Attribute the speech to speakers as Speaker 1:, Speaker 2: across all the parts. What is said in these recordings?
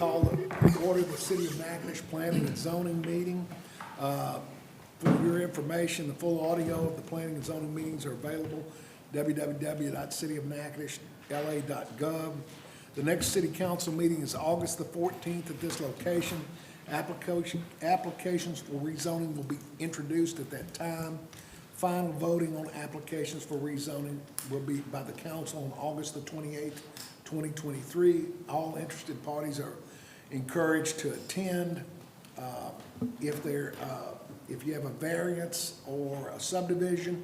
Speaker 1: call to order the City of Natchitoches Planning and Zoning meeting. For your information, the full audio of the planning and zoning meetings are available www.cityofnatchitoches.la.gov. The next city council meeting is August the 14th at this location. Applications for rezoning will be introduced at that time. Final voting on applications for rezoning will be by the council on August the 28th, 2023. All interested parties are encouraged to attend. If you have a variance or a subdivision,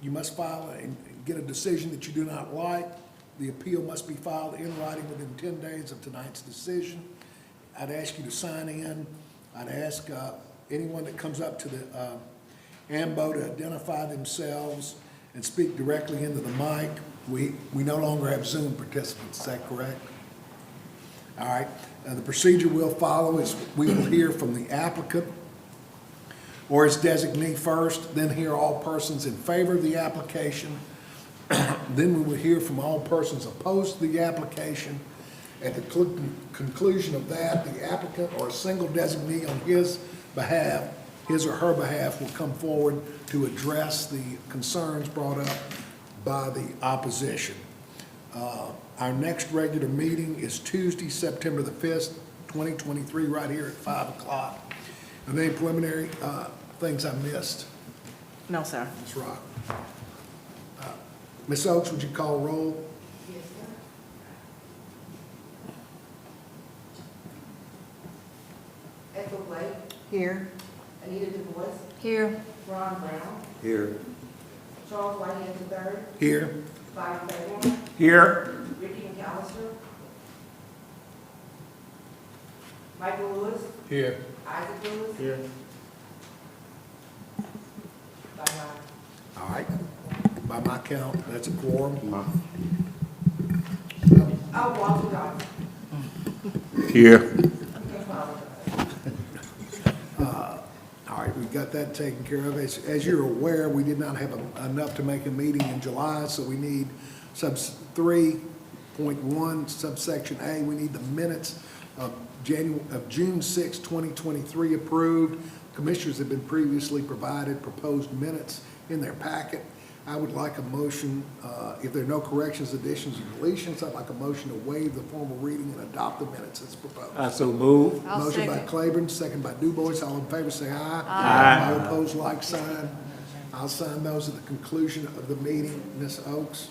Speaker 1: you must file and get a decision that you do not like. The appeal must be filed in writing within 10 days of tonight's decision. I'd ask you to sign in. I'd ask anyone that comes up to the AMBO to identify themselves and speak directly into the mic. We no longer have Zoom participants, is that correct? All right, the procedure we'll follow is we will hear from the applicant or his designee first, then hear all persons in favor of the application. Then we will hear from all persons opposed to the application. At the conclusion of that, the applicant or a single designee on his behalf, his or her behalf, will come forward to address the concerns brought up by the opposition. Our next regular meeting is Tuesday, September the 5th, 2023, right here at 5 o'clock. Are there any preliminary things I missed?
Speaker 2: No, sir.
Speaker 1: Ms. Rock. Ms. Oaks, would you call roll?
Speaker 3: Yes, sir. Ethel Blake,
Speaker 2: Here.
Speaker 3: Anita DuBois,
Speaker 2: Here.
Speaker 3: Ron Brown,
Speaker 4: Here.
Speaker 3: Charles Whitehead III,
Speaker 1: Here.
Speaker 3: Bobby Claiborne,
Speaker 4: Here.
Speaker 3: Ricky McAllister, Michael Lewis,
Speaker 1: Here.
Speaker 3: Isaac Lewis.
Speaker 4: Here.
Speaker 3: Bye-bye.
Speaker 1: All right. By my count, that's a quorum.
Speaker 3: Oh, Walter Johnson.
Speaker 4: Here.
Speaker 1: All right, we got that taken care of. As you're aware, we did not have enough to make a meeting in July, so we need sub 3.1 subsection A. We need the minutes of June 6, 2023 approved. Commissioners have been previously provided proposed minutes in their packet. I would like a motion, if there are no corrections, additions, or deletions, I'd like a motion to waive the formal reading and adopt the minutes as proposed.
Speaker 4: I so move.
Speaker 1: Motion by Claiborne, second by DuBois. All in favor, say aye.
Speaker 4: Aye.
Speaker 1: All opposed, like sign. I'll sign those at the conclusion of the meeting. Ms. Oaks.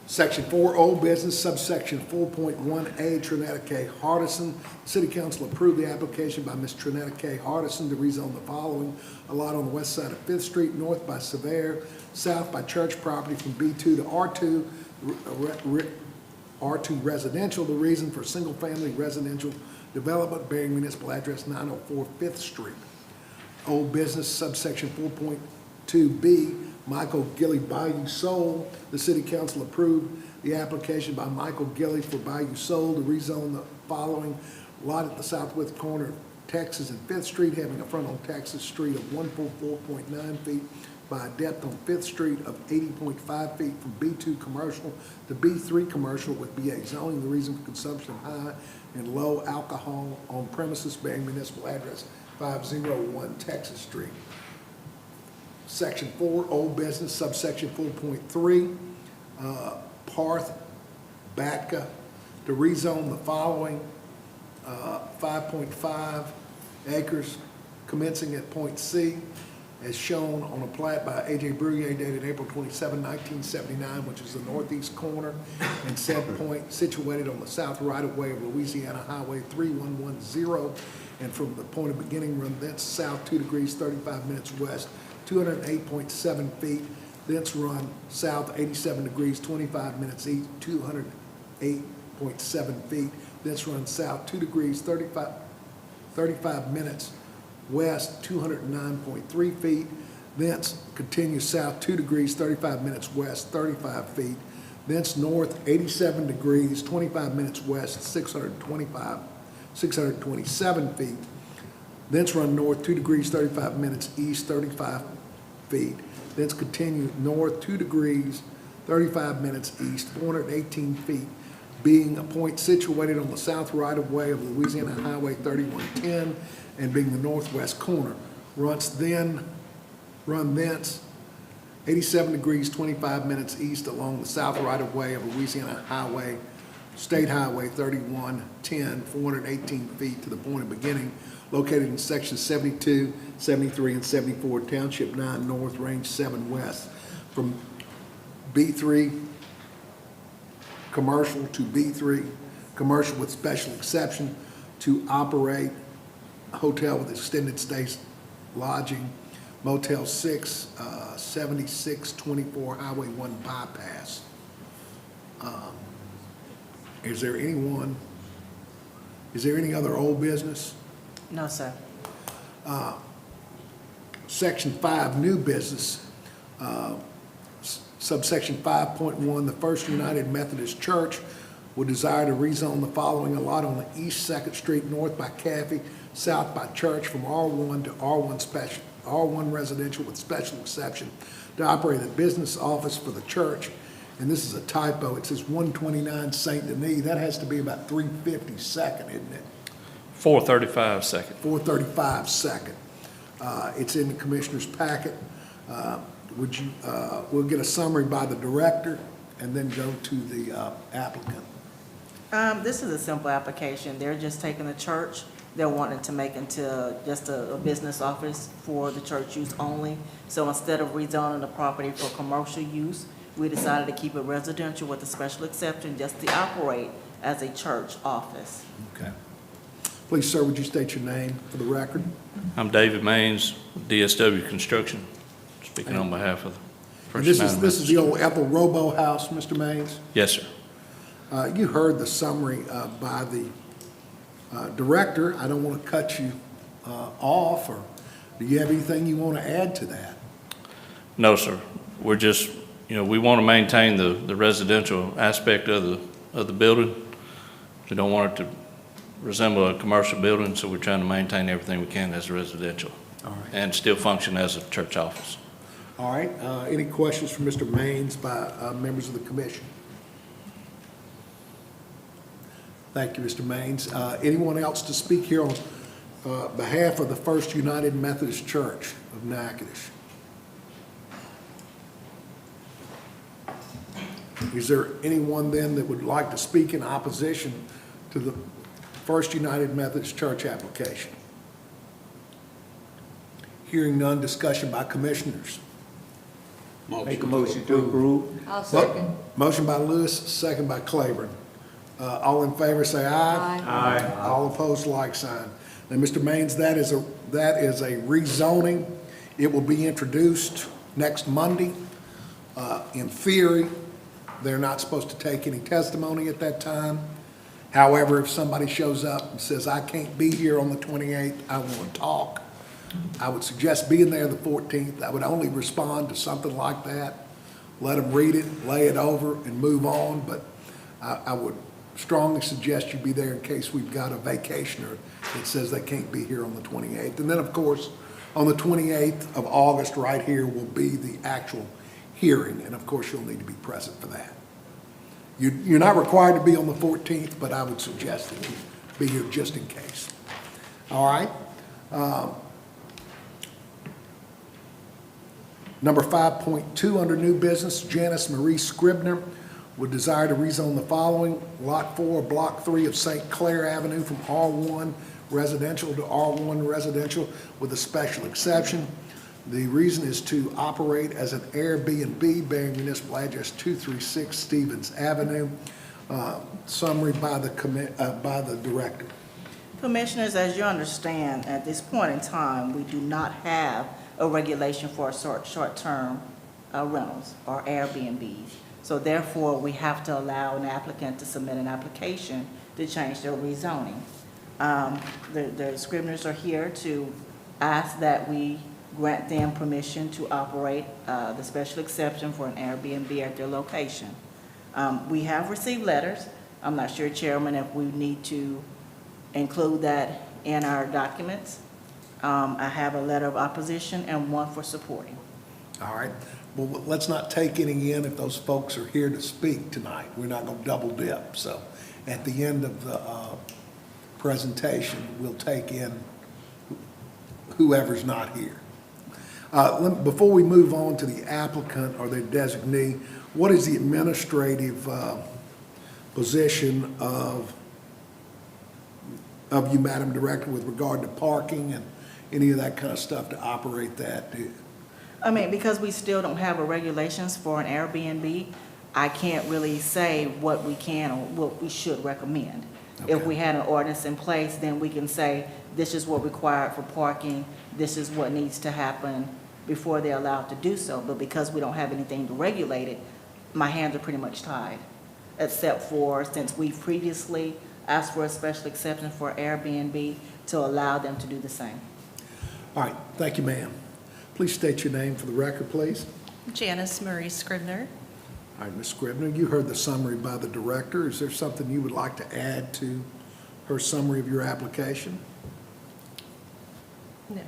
Speaker 1: Section 4, old business, subsection 4.1A, Trinetta K. Hardison. City Council approved the application by Ms. Trinetta K. Hardison to rezone the following: a lot on the west side of 5th Street, north by Sevier, south by Church property from B2 to R2, R2 residential. The reason for single-family residential development bearing municipal address 904 5th Street. Old business, subsection 4.2B, Michael Gilly Bayou Soul. The City Council approved the application by Michael Gilly for Bayou Soul to rezone the following: lot at the southwest corner of Texas and 5th Street, having a front on Texas Street of 144.9 feet by a depth on 5th Street of 80.5 feet from B2 commercial to B3 commercial with BA zoning. The reason for consumption of high and low alcohol on premises bearing municipal address 501 Texas Street. Section 4, old business, subsection 4.3, Parth Batka to rezone the following: 5.5 acres commencing at point C as shown on a plat by A.J. Bruyere dated April 27, 1979, which is the northeast corner, and said point situated on the south right-of-way of Louisiana Highway 3110, and from the point of beginning run thence south 2 degrees 35 minutes west 208.7 feet, thence run south 87 degrees 25 minutes east 208.7 feet, thence run south 2 degrees 35 minutes west 209.3 feet, thence continue south 2 degrees 35 minutes west 35 feet, thence north 87 degrees 25 minutes west 627 feet, thence run north 2 degrees 35 minutes east 35 feet, thence continue north 2 degrees 35 minutes east 418 feet being a point situated on the south right-of-way of Louisiana Highway 3110 and being the northwest corner. Run thence 87 degrees, 25 minutes east along the south right-of-way of Louisiana Highway, State Highway 3110, 418 feet to the point of beginning, located in section 72, 73, and 74, Township 9 North, Range 7 West, from B3 commercial to B3 commercial with special exception to operate a hotel with extended stay lodging, Motel 6, 7624 Highway 1 bypass. Is there any other old business?
Speaker 2: No, sir.
Speaker 1: Section 5, new business, subsection 5.1, the First United Methodist Church would desire to rezone the following: a lot on the East 2nd Street, north by Caffey, south by Church, from R1 to R1 residential with special exception to operate a business office for the church. And this is a typo. It says 129 St. Denis. That has to be about 350 Second, isn't it?
Speaker 5: 435 second.
Speaker 1: 435 Second. It's in the commissioner's packet. We'll get a summary by the director and then go to the applicant.
Speaker 2: This is a simple application. They're just taking the church. They're wanting to make into just a business office for the church use only. So instead of rezoning the property for commercial use, we decided to keep it residential with a special exception just to operate as a church office.
Speaker 1: Okay. Please, sir, would you state your name for the record?
Speaker 5: I'm David Maines, DSW Construction, speaking on behalf of the
Speaker 1: And
Speaker 5: First
Speaker 1: this
Speaker 5: United
Speaker 1: is the
Speaker 5: Methodist.
Speaker 1: old Ethel Robo house, Mr. Maines?
Speaker 5: Yes, sir.
Speaker 1: You heard the summary by the director. I don't want to cut you off, or do you have anything you want to add to that?
Speaker 5: No, sir. We're just, we want to maintain the residential aspect of the building. We don't want it to resemble a commercial building, so we're trying to maintain everything we can as residential.
Speaker 1: All right.
Speaker 5: And still function as a church office.
Speaker 1: All right. Any questions for Mr. Maines by members of the commission? Thank you, Mr. Maines. Anyone else to speak here on behalf of the First United Methodist Church of Natchitoches? Is there anyone then that would like to speak in opposition to the First United Methodist Church application? Hearing none, discussion by commissioners.
Speaker 4: Make a motion to approve.
Speaker 3: I'll second.
Speaker 1: Motion by Lewis, second by Claiborne. All in favor, say aye.
Speaker 4: Aye.
Speaker 1: All opposed, like sign. Now, Mr. Maines, that is a rezoning. It will be introduced next Monday. In theory, they're not supposed to take any testimony at that time. However, if somebody shows up and says, I can't be here on the 28th, I want to talk, I would suggest being there the 14th. I would only respond to something like that. Let them read it, lay it over, and move on. But I would strongly suggest you be there in case we've got a vacationer that says they can't be here on the 28th. And then, of course, on the 28th of August, right here, will be the actual hearing. And, of course, you'll need to be present for that. You're not required to be on the 14th, but I would suggest that you be here just in case. All right? Number 5.2 under new business, Janice Marie Scribner would desire to rezone the following: Lot 4, Block 3 of St. Clair Avenue from R1 residential to R1 residential with a special exception. The reason is to operate as an Airbnb bearing municipal address 236 Stevens Avenue. Summary by the director.
Speaker 2: Commissioners, as you understand, at this point in time, we do not have a regulation for short-term rentals or Airbnbs. So therefore, we have to allow an applicant to submit an application to change their rezoning. The Scribners are here to ask that we grant them permission to operate the special exception for an Airbnb at their location. We have received letters. I'm not sure, Chairman, if we need to include that in our documents. I have a letter of opposition and one for supporting.
Speaker 1: All right. Well, let's not take any in if those folks are here to speak tonight. We're not going to double dip. So at the end of the presentation, we'll take in whoever's not here. Before we move on to the applicant or their designee, what is the administrative position of you, Madam Director, with regard to parking and any of that kind of stuff to operate that?
Speaker 2: I mean, because we still don't have a regulations for an Airbnb, I can't really say what we can or what we should recommend. If
Speaker 1: Okay.
Speaker 2: we had an ordinance in place, then we can say, this is what required for parking, this is what needs to happen before they're allowed to do so. But because we don't have anything to regulate it, my hands are pretty much tied, except for, since we previously asked for a special exception for Airbnb to allow them to do the same.
Speaker 1: All right, thank you, ma'am. Please state your name for the record, please.
Speaker 6: Janice Murray Scribner.
Speaker 1: All right, Ms. Scribner, you heard the summary by the director. Is there something you would like to add to her summary of your application?
Speaker 6: No.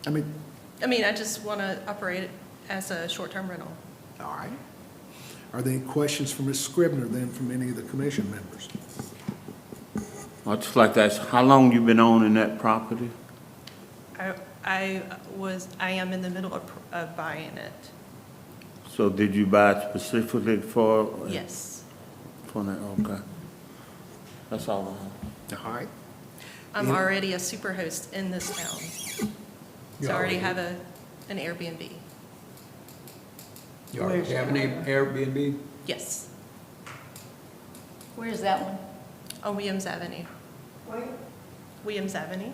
Speaker 1: I mean,
Speaker 6: I just want to operate it as a short-term rental.
Speaker 1: all right. Are there any questions for Ms. Scribner then from any of the commission members?
Speaker 4: I'd just like to ask, how long you been owning that property?
Speaker 6: I am in the middle of buying it.
Speaker 4: So did you buy it specifically for?
Speaker 6: Yes.
Speaker 4: For that, okay. That's all I have.
Speaker 1: All right.
Speaker 6: I'm
Speaker 1: Yeah.
Speaker 6: already a super host in this town.
Speaker 1: You
Speaker 6: So I already
Speaker 1: already-
Speaker 6: have an Airbnb.
Speaker 7: You already have an Airbnb?
Speaker 6: Yes,
Speaker 8: Where's that one?
Speaker 6: on Williams Avenue.
Speaker 3: Wait,
Speaker 6: Williams Avenue.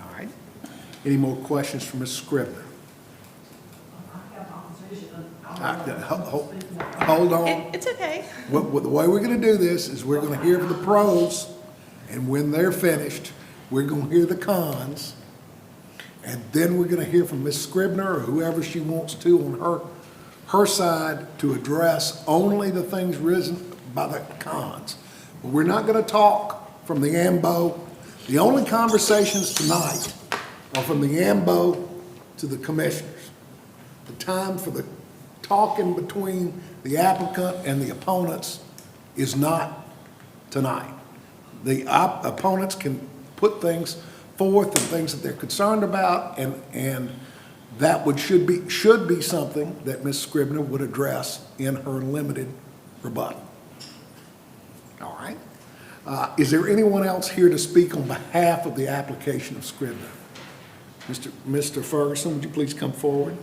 Speaker 1: All right. Any more questions for Ms. Scribner? Hold on.
Speaker 6: It's okay.
Speaker 1: The way we're going to do this is we're going to hear from the pros, and when they're finished, we're going to hear the cons, and then we're going to hear from Ms. Scribner or whoever she wants to on her side to address only the things risen by the cons. But we're not going to talk from the AMBO. The only conversations tonight are from the AMBO to the commissioners. The time for the talking between the applicant and the opponents is not tonight. The opponents can put things forth and things that they're concerned about, and that should be something that Ms. Scribner would address in her limited rebuttal. All right. Is there anyone else here to speak on behalf of the application of Scribner? Mr. Ferguson, would you please come forward?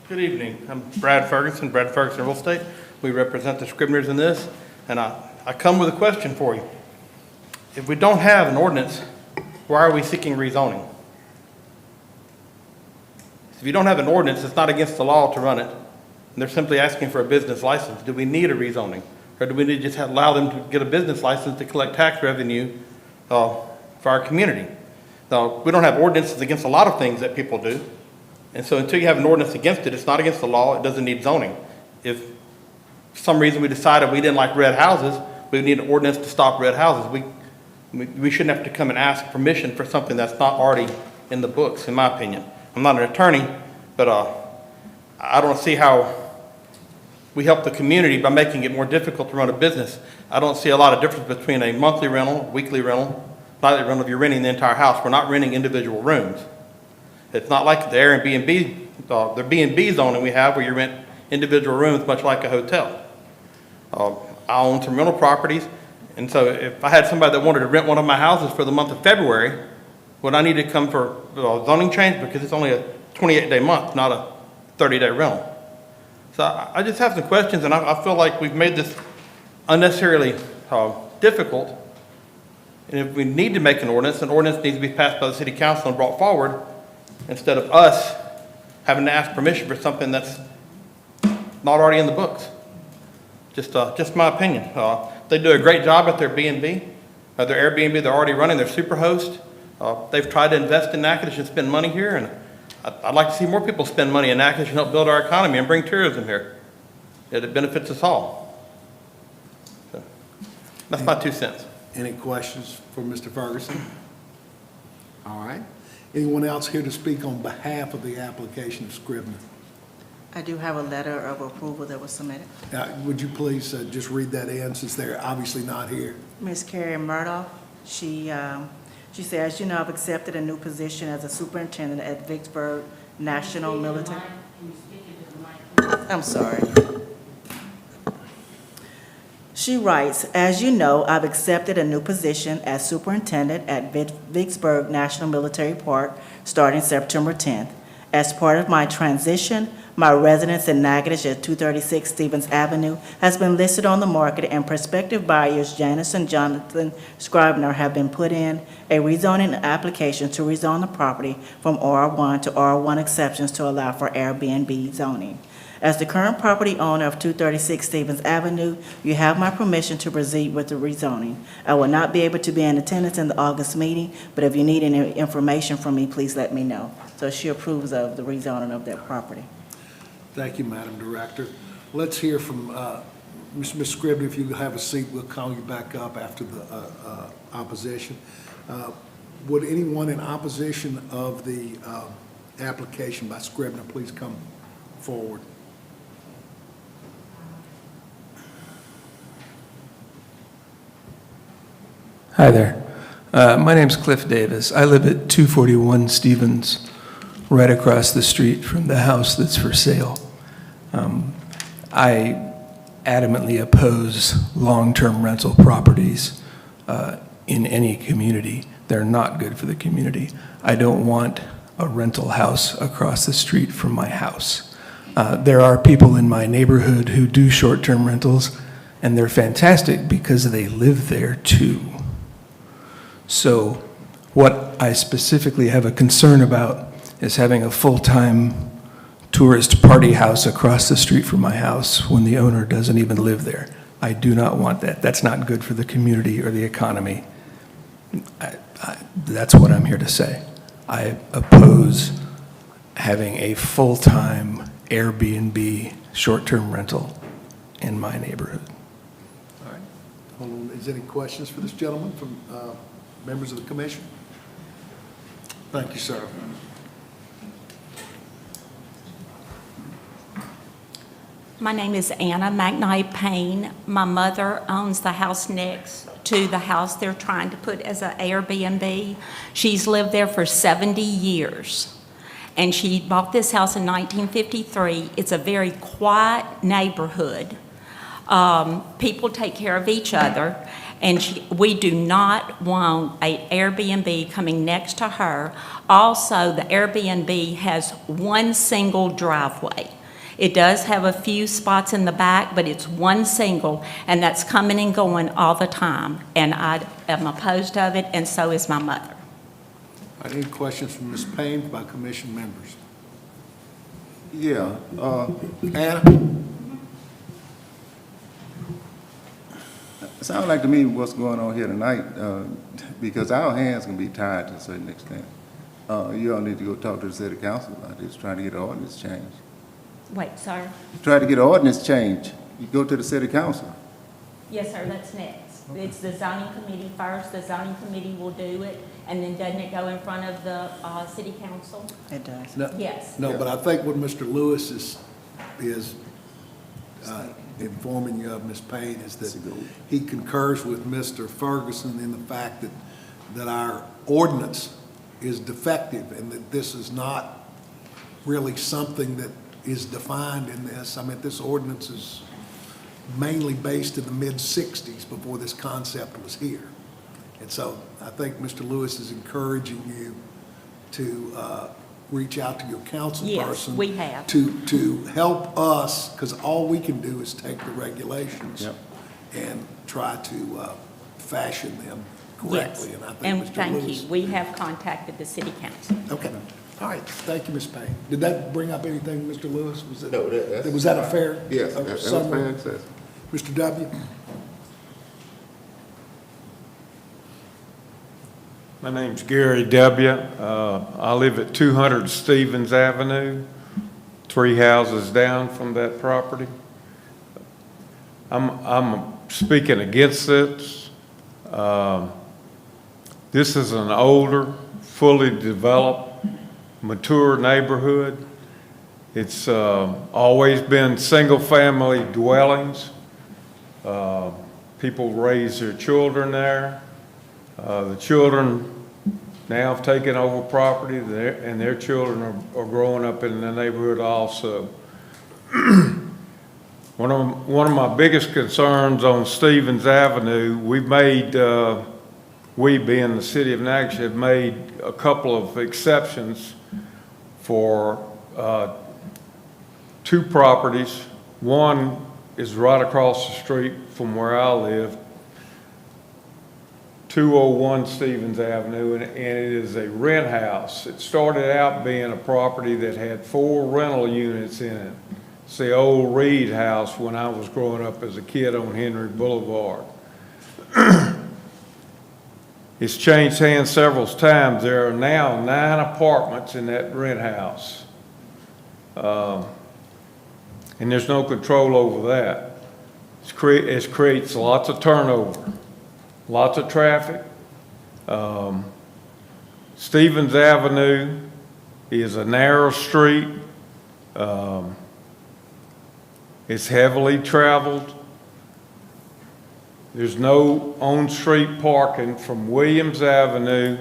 Speaker 9: Good evening. I'm Brad Ferguson Real Estate. We represent the Scribners in this, and I come with a question for you. If we don't have an ordinance, why are we seeking rezoning? If you don't have an ordinance, it's not against the law to run it, and they're simply asking for a business license. Do we need a rezoning? Or do we need to just allow them to get a business license to collect tax revenue for our community? Now, we don't have ordinances against a lot of things that people do. And so until you have an ordinance against it, it's not against the law, it doesn't need zoning. If for some reason we decided we didn't like red houses, we need an ordinance to stop red houses. We shouldn't have to come and ask permission for something that's not already in the books, in my opinion. I'm not an attorney, but I don't see how we help the community by making it more difficult to run a business. I don't see a lot of difference between a monthly rental, weekly rental, nightly rental if you're renting the entire house. We're not renting individual rooms. It's not like the Airbnb, the B&B zoning we have where you rent individual rooms much like a hotel. I own some rental properties, and so if I had somebody that wanted to rent one of my houses for the month of February, would I need to come for a zoning change because it's only a 28-day month, not a 30-day rental? So I just have some questions, and I feel like we've made this unnecessarily difficult. And if we need to make an ordinance needs to be passed by the city council and brought forward instead of us having to ask permission for something that's not already in the books. Just my opinion. They do a great job at their B&B, their Airbnb they're already running, their superhost. They've tried to invest in Natchitoches and spend money here, and I'd like to see more people spend money in Natchitoches and help build our economy and bring tourism here. It benefits us all. So, that's my 2 cents.
Speaker 1: Any questions for Mr. Ferguson? All right. Anyone else here to speak on behalf of the application of Scribner?
Speaker 2: I do have a letter of approval that was submitted.
Speaker 1: Would you please just read that in, since they're obviously not here?
Speaker 2: Ms. Carrie Murdoch, she says, you know, I've accepted a new position as a superintendent at Vicksburg National Military. I'm sorry. She writes, as you know, I've accepted a new position as superintendent at Vicksburg National Military Park starting September 10th. As part of my transition, my residence in Natchitoches at 236 Stevens Avenue has been listed on the market, and prospective buyers Janice and Jonathan Scribner have been put in a rezoning application to rezone the property from R1 to R1 exceptions to allow for Airbnb zoning. As the current property owner of 236 Stevens Avenue, you have my permission to proceed with the rezoning. I will not be able to be in attendance in the August meeting, but if you need any information from me, please let me know. So she approves of the rezoning of that property.
Speaker 1: Thank you, Madam Director. Let's hear from Ms. Scribner. If you have a seat, we'll call you back up after the opposition. Would anyone in opposition of the application by Scribner please come forward?
Speaker 8: Hi there. My name's Cliff Davis. I live at 241 Stevens, right across the street from the house that's for sale. I adamantly oppose long-term rental properties in any community. They're not good for the community. I don't want a rental house across the street from my house. There are people in my neighborhood who do short-term rentals, and they're fantastic because they live there too. So what I specifically have a concern about is having a full-time tourist party house across the street from my house when the owner doesn't even live there. I do not want that. That's not good for the community or the economy. That's what I'm here to say. I oppose having a full-time Airbnb short-term rental in my neighborhood.
Speaker 1: All right. Hold on. Is there any questions for this gentleman from members of the commission? Thank you, sir.
Speaker 10: My name is Anna McKnight Payne. My mother owns the house next to the house they're trying to put as an Airbnb. She's lived there for 70 years. And she bought this house in 1953. It's a very quiet neighborhood. People take care of each other. And we do not want an Airbnb coming next to her. Also, the Airbnb has one single driveway. It does have a few spots in the back, but it's one single, and that's coming and going all the time. And I am opposed of it, and so is my mother.
Speaker 1: All right, any questions from Ms. Payne by commission members?
Speaker 11: Yeah,
Speaker 1: Anna?
Speaker 11: it sounds like to me what's going on here tonight, because our hands can be tied to a certain extent. You all need to go talk to the city council about this, trying to get an ordinance changed.
Speaker 10: Wait, sir?
Speaker 11: Try to get an ordinance changed. You go to the city council.
Speaker 10: Yes, sir, that's next. It's the zoning committee first. The zoning committee will do it, and then doesn't it go in front of the city council?
Speaker 2: It does.
Speaker 1: No,
Speaker 10: Yes.
Speaker 1: No, but I think what Mr. Lewis is informing you of, Ms. Payne, is that he concurs with Mr. Ferguson in the fact that our ordinance is defective and that this is not really something that is defined in this. I mean, this ordinance is mainly based in the mid-60s before this concept was here. And so I think Mr. Lewis is encouraging you to reach out to your council person.
Speaker 10: Yes, we have.
Speaker 1: To help us, because all we can do is take the regulations
Speaker 11: Yep.
Speaker 1: and try to fashion them correctly.
Speaker 10: Yes.
Speaker 1: And I think
Speaker 10: And
Speaker 1: Mr.
Speaker 10: thank
Speaker 1: Lewis.
Speaker 10: you. We have contacted the city council.
Speaker 1: Okay. All right. Thank you, Ms. Payne. Did that bring up anything, Mr. Lewis?
Speaker 11: No, that's-
Speaker 1: Was that a fair?
Speaker 11: Yes, that was
Speaker 1: summary?
Speaker 11: fair access.
Speaker 1: Mr. W.?
Speaker 12: My name's Gary W. I live at 200 Stevens Avenue, 3 houses down from that property. I'm speaking against this. This is an older, fully developed, mature neighborhood. It's always been single-family dwellings. People raise their children there. The children now have taken over property, and their children are growing up in the neighborhood also. One of my biggest concerns on Stevens Avenue, we being the city of Natchitoches, have made a couple of exceptions for two properties. One is right across the street from where I live, 201 Stevens Avenue, and it is a rent house. It started out being a property that had 4 rental units in it. It's the old Reed house when I was growing up as a kid on Henry Boulevard. It's changed hands several times. There are now 9 apartments in that rent house. And there's no control over that. It creates lots of turnover, lots of traffic. Stevens Avenue is a narrow street. It's heavily traveled. There's no on-street parking from Williams Avenue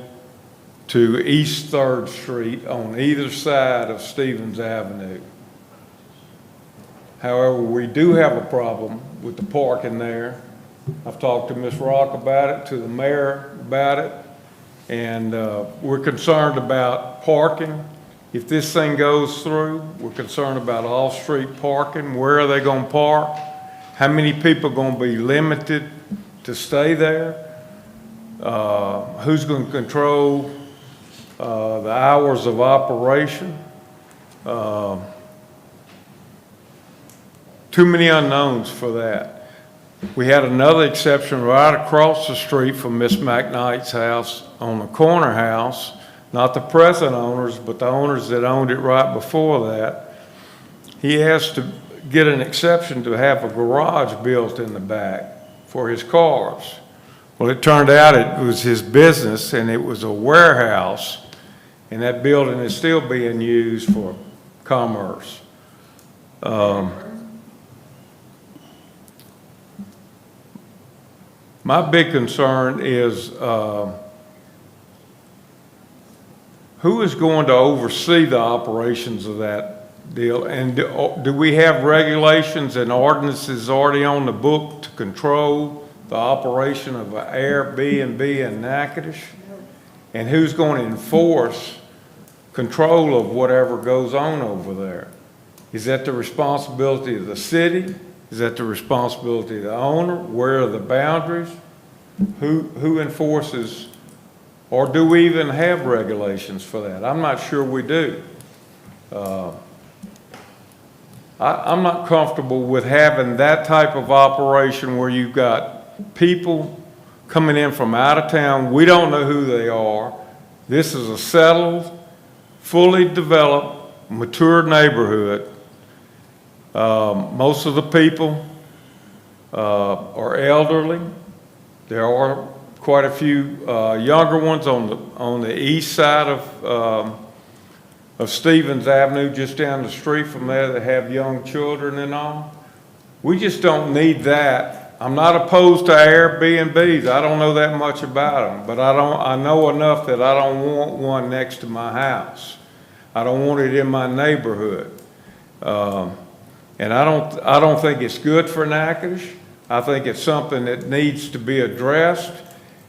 Speaker 12: to East 3rd Street on either side of Stevens Avenue. However, we do have a problem with the parking there. I've talked to Ms. Rock about it, to the mayor about it, and we're concerned about parking. If this thing goes through, we're concerned about off-street parking. Where are they going to park? How many people are going to be limited to stay there? Who's going to control the hours of operation? Too many unknowns for that. We had another exception right across the street from Miss McKnight's house on the corner house, not the present owners, but the owners that owned it right before that. He has to get an exception to have a garage built in the back for his cars. Well, it turned out it was his business and it was a warehouse, and that building is still being used for commerce. My big concern is who is going to oversee the operations of that deal? And do we have regulations and ordinances already on the book to control the operation of an Airbnb in Natchitoches? And who's going to enforce control of whatever goes on over there? Is that the responsibility of the city? Is that the responsibility of the owner? Where are the boundaries? Who enforces, or do we even have regulations for that? I'm not sure we do. I'm not comfortable with having that type of operation where you've got people coming in from out of town. We don't know who they are. This is a settled, fully developed, mature neighborhood. Most of the people are elderly. There are quite a few younger ones on the east side of Stevens Avenue, just down the street from there, that have young children and all. We just don't need that. I'm not opposed to Airbnbs. I don't know that much about them, but I know enough that I don't want one next to my house. I don't want it in my neighborhood. And I don't think it's good for Natchitoches. I think it's something that needs to be addressed.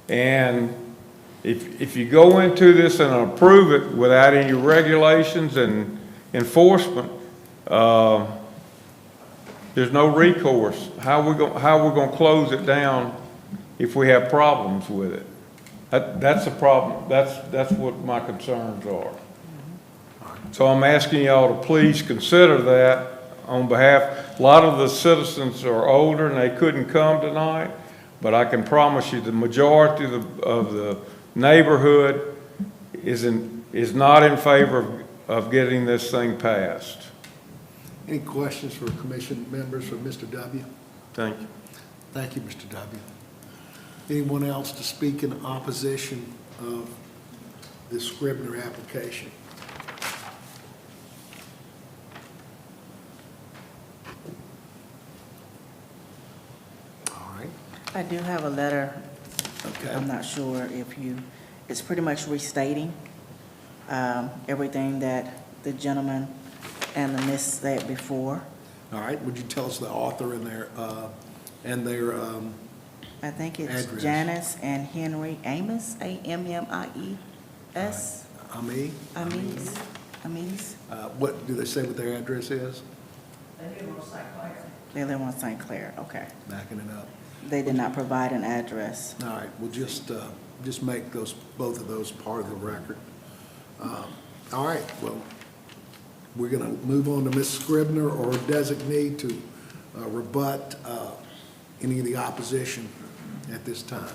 Speaker 12: And if you go into this and approve it without any regulations and enforcement, there's no recourse. How are we going to close it down if we have problems with it? That's a problem. That's what my concerns are. So I'm asking y'all to please consider that on behalf. A lot of the citizens are older and they couldn't come tonight, but I can promise you the majority of the neighborhood is not in favor of getting this thing passed.
Speaker 1: Any questions for commission members for Mr. W?
Speaker 12: Thank you.
Speaker 1: Thank you, Mr. W. Anyone else to speak in opposition of the Scribner application? All right.
Speaker 2: I do have a letter.
Speaker 1: Okay.
Speaker 2: I'm not sure if you, it's pretty much restating everything that the gentleman and the miss said before.
Speaker 1: All right, would you tell us the author and their
Speaker 2: I think it's
Speaker 1: Address.
Speaker 2: Janice and Henry Amos, A-M-M-I-E-S.
Speaker 1: Ami?
Speaker 2: Amis.
Speaker 1: What, do they say what their address is?
Speaker 2: They live on St. Clair, okay.
Speaker 1: Backing it up.
Speaker 2: They did not provide an address.
Speaker 1: All right, we'll just make both of those part of the record. All right, well, we're going to move on to Ms. Scribner or designee to rebut any of the opposition at this time.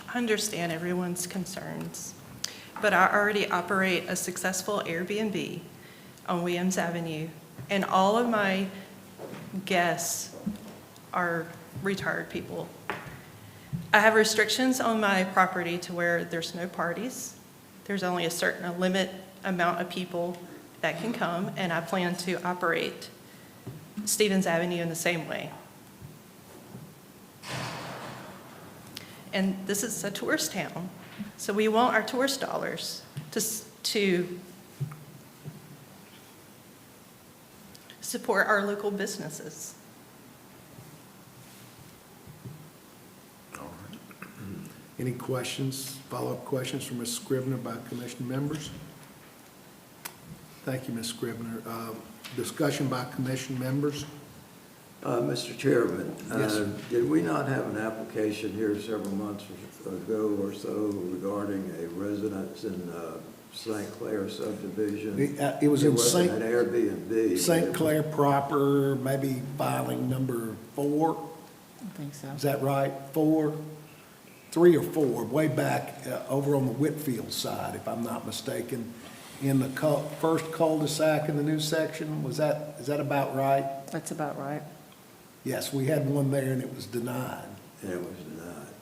Speaker 6: I understand everyone's concerns, but I already operate a successful Airbnb on Williams Avenue, and all of my guests are retired people. I have restrictions on my property to where there's no parties. There's only a certain limit amount of people that can come, and I plan to operate Stevens Avenue in the same way. And this is a tourist town, so we want our tourist dollars to support our local businesses.
Speaker 1: Any questions, follow-up questions from Ms. Scribner by commission members? Thank you, Ms. Scribner. Discussion by commission members?
Speaker 13: Mr. Chairman,
Speaker 1: Yes, sir.
Speaker 13: did we not have an application here several months ago or so regarding a residence in St. Clair subdivision?
Speaker 1: It was in
Speaker 13: wasn't an Airbnb.
Speaker 1: St. Clair proper, maybe filing number 4,
Speaker 2: I think so.
Speaker 1: is that right? 3 or 4, way back over on the Whitfield side, if I'm not mistaken, in the first cul-de-sac in the new section. Is that about right?
Speaker 2: That's about right.
Speaker 1: Yes, we had one there and it was denied.
Speaker 13: And it was denied.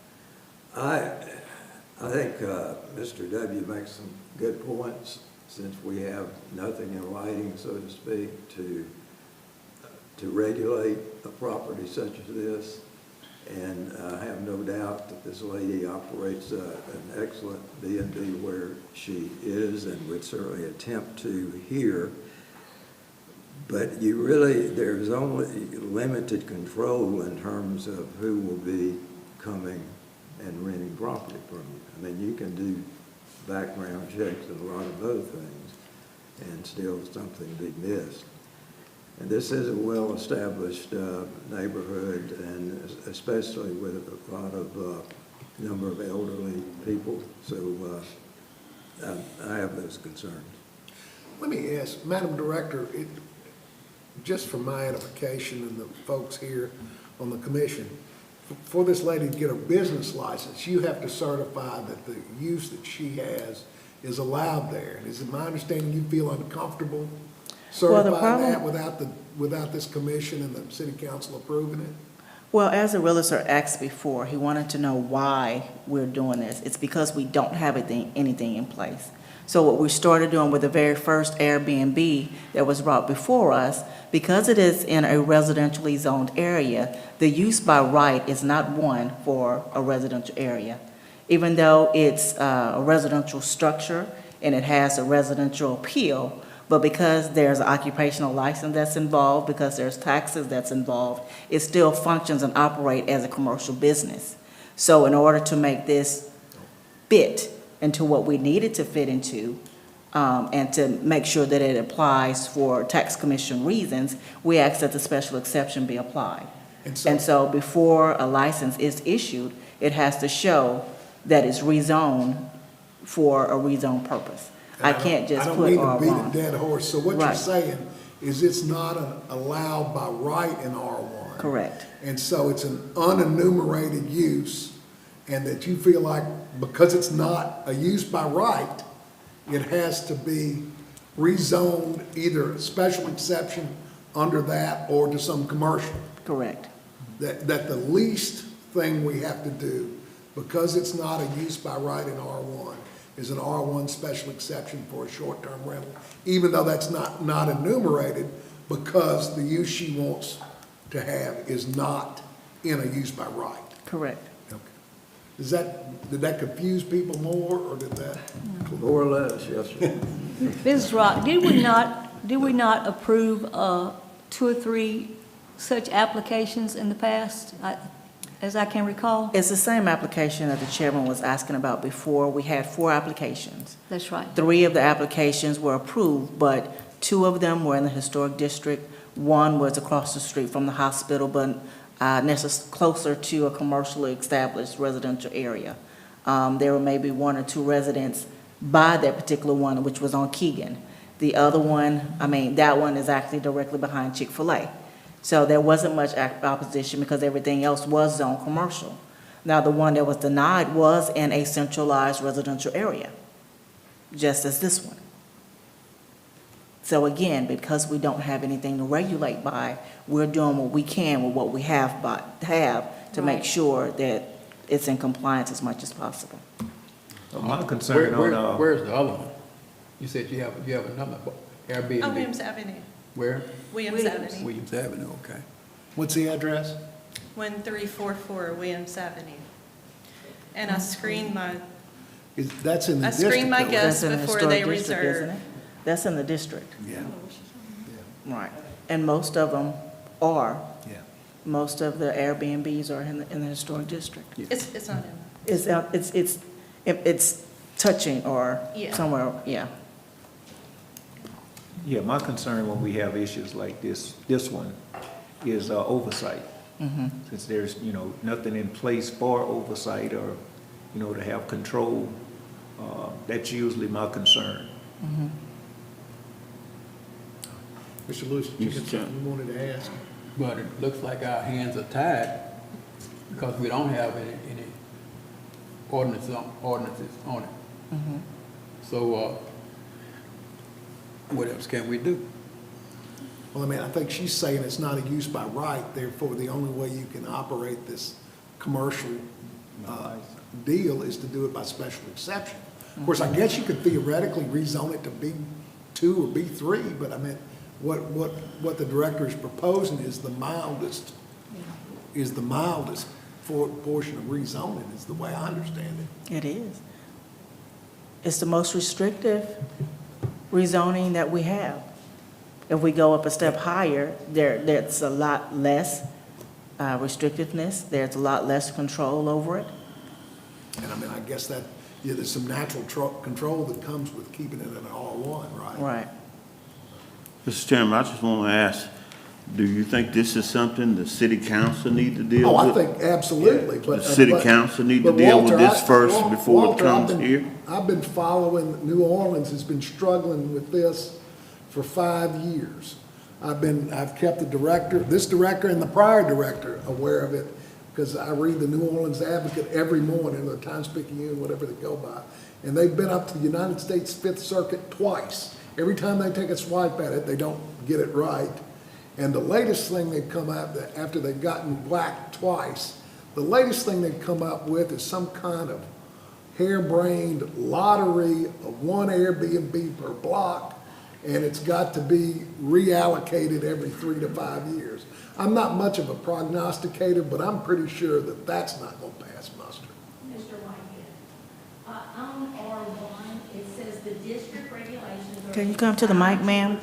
Speaker 13: I think Mr. W. makes some good points, since we have nothing in writing, so to speak, to regulate a property such as this. And I have no doubt that this lady operates an excellent B&B where she is, and would certainly attempt to here. But there's only limited control in terms of who will be coming and renting property from you. I mean, you can do background checks and a lot of other things, and still something be missed. And this is a well-established neighborhood, and especially with a lot of number of elderly people. So I have those concerns.
Speaker 1: Let me ask, Madam Director, just for my edification and the folks here on the commission, for this lady to get her business license, you have to certify that the use that she has is allowed there. And is it my understanding you feel uncomfortable certifying that without this commission and the city council approving it?
Speaker 2: Well, as the realtor asked before, he wanted to know why we're doing this. It's because we don't have anything in place. So what we started doing with the very first Airbnb that was brought before us, because it is in a residentially zoned area, the use by right is not one for a residential area. Even though it's a residential structure and it has a residential appeal, but because there's an occupational license that's involved, because there's taxes that's involved, it still functions and operates as a commercial business. So in order to make this fit into what we need it to fit into, and to make sure that it applies for tax commission reasons, we ask that the special exception be applied. And so before a license is issued, it has to show that it's rezoned for a rezoned purpose. I can't just put R1.
Speaker 1: I don't mean to beat a dead horse, so what you're
Speaker 2: Right.
Speaker 1: saying is it's not allowed by right in R1.
Speaker 2: Correct.
Speaker 1: And so it's an unenumerated use, and that you feel like because it's not a use by right, it has to be rezoned either a special exception under that or to some commercial.
Speaker 2: Correct.
Speaker 1: That the least thing we have to do, because it's not a use by right in R1, is an R1 special exception for a short-term rental, even though that's not enumerated, because the use she wants to have is not in a use by right.
Speaker 2: Correct.
Speaker 1: Okay. Did that confuse people more, or did that?
Speaker 13: More or less, yes, sir.
Speaker 14: Ms. Rock, did we not approve 2 or 3 such applications in the past, as I can recall?
Speaker 2: It's the same application that the chairman was asking about before. We had 4 applications.
Speaker 14: That's right.
Speaker 2: 3 of the applications were approved, but 2 of them were in the historic district. 1 was across the street from the hospital, but closer to a commercially established residential area. There were maybe 1 or 2 residents by that particular one, which was on Keegan. The other one, that one is actually directly behind Chick-fil-A. So there wasn't much opposition because everything else was zone commercial. Now, the one that was denied was in a centralized residential area, just as this one. So again, because we don't have anything to regulate by, we're doing what we can with what we have to make sure that it's in compliance as much as possible.
Speaker 7: My concern on,
Speaker 9: Where's the other one? You said you have another Airbnb.
Speaker 6: Oh, Williams Avenue.
Speaker 9: Where?
Speaker 6: Williams Avenue.
Speaker 9: Williams Avenue, okay.
Speaker 1: What's the address?
Speaker 6: 1344 Williams Avenue. And I screened my,
Speaker 1: That's in the
Speaker 6: I
Speaker 1: district.
Speaker 6: screened my
Speaker 1: though.
Speaker 6: guests
Speaker 2: That's in the
Speaker 6: before
Speaker 2: historic
Speaker 6: they
Speaker 2: district, isn't
Speaker 6: reserve.
Speaker 2: it? That's in the district.
Speaker 1: Yeah,
Speaker 2: Right. And most of them are.
Speaker 1: yeah.
Speaker 2: Most of the Airbnbs are in the historic district.
Speaker 6: It's not in.
Speaker 2: It's touching or
Speaker 6: Yeah.
Speaker 2: somewhere, yeah.
Speaker 7: yeah, my concern when we have issues like this one is oversight. Since there's, nothing in place for oversight or, to have control, that's usually my concern.
Speaker 1: Mr. Lewis, did you have something you wanted to ask?
Speaker 9: But it looks like our hands are tied because we don't have any ordinances on it. So, what else can we do?
Speaker 1: Well, I think she's saying it's not a use by right, therefore the only way you can operate this commercial deal is to do it by special exception. Of course, I guess you could theoretically rezone it to B2 or B3, but what the director is proposing is the mildest portion of rezoning, is the way I understand it.
Speaker 2: It is. It's the most restrictive rezoning that we have. If we go up a step higher, there's a lot less restrictiveness, there's a lot less control over it.
Speaker 1: And I guess that, there's some natural control that comes with keeping it in an R1, right?
Speaker 2: Right.
Speaker 4: Mr. Chairman, I just want to ask, do you think this is something the city council need to deal
Speaker 1: Oh, I
Speaker 4: with?
Speaker 1: think absolutely, but.
Speaker 4: The city council need to
Speaker 1: but
Speaker 4: deal with
Speaker 1: Walter,
Speaker 4: this first before it
Speaker 1: Walter,
Speaker 4: comes here?
Speaker 1: I've been following, New Orleans has been struggling with this for 5 years. I've kept this director and the prior director aware of it, because I read the New Orleans Advocate every morning, or Times-Picayune, whatever they go by. And they've been up to the United States Fifth Circuit twice. Every time they take a swipe at it, they don't get it right. And the latest thing they've come out, after they've gotten whacked twice, the latest thing they've come up with is some kind of harebrained lottery of 1 Airbnb per block, and it's got to be reallocated every 3 to 5 years. I'm not much of a prognosticator, but I'm pretty sure that that's not going to pass muster.
Speaker 10: Mr. Whitehead, on R1, it says the district regulations are...
Speaker 2: Can you come to the mic, ma'am?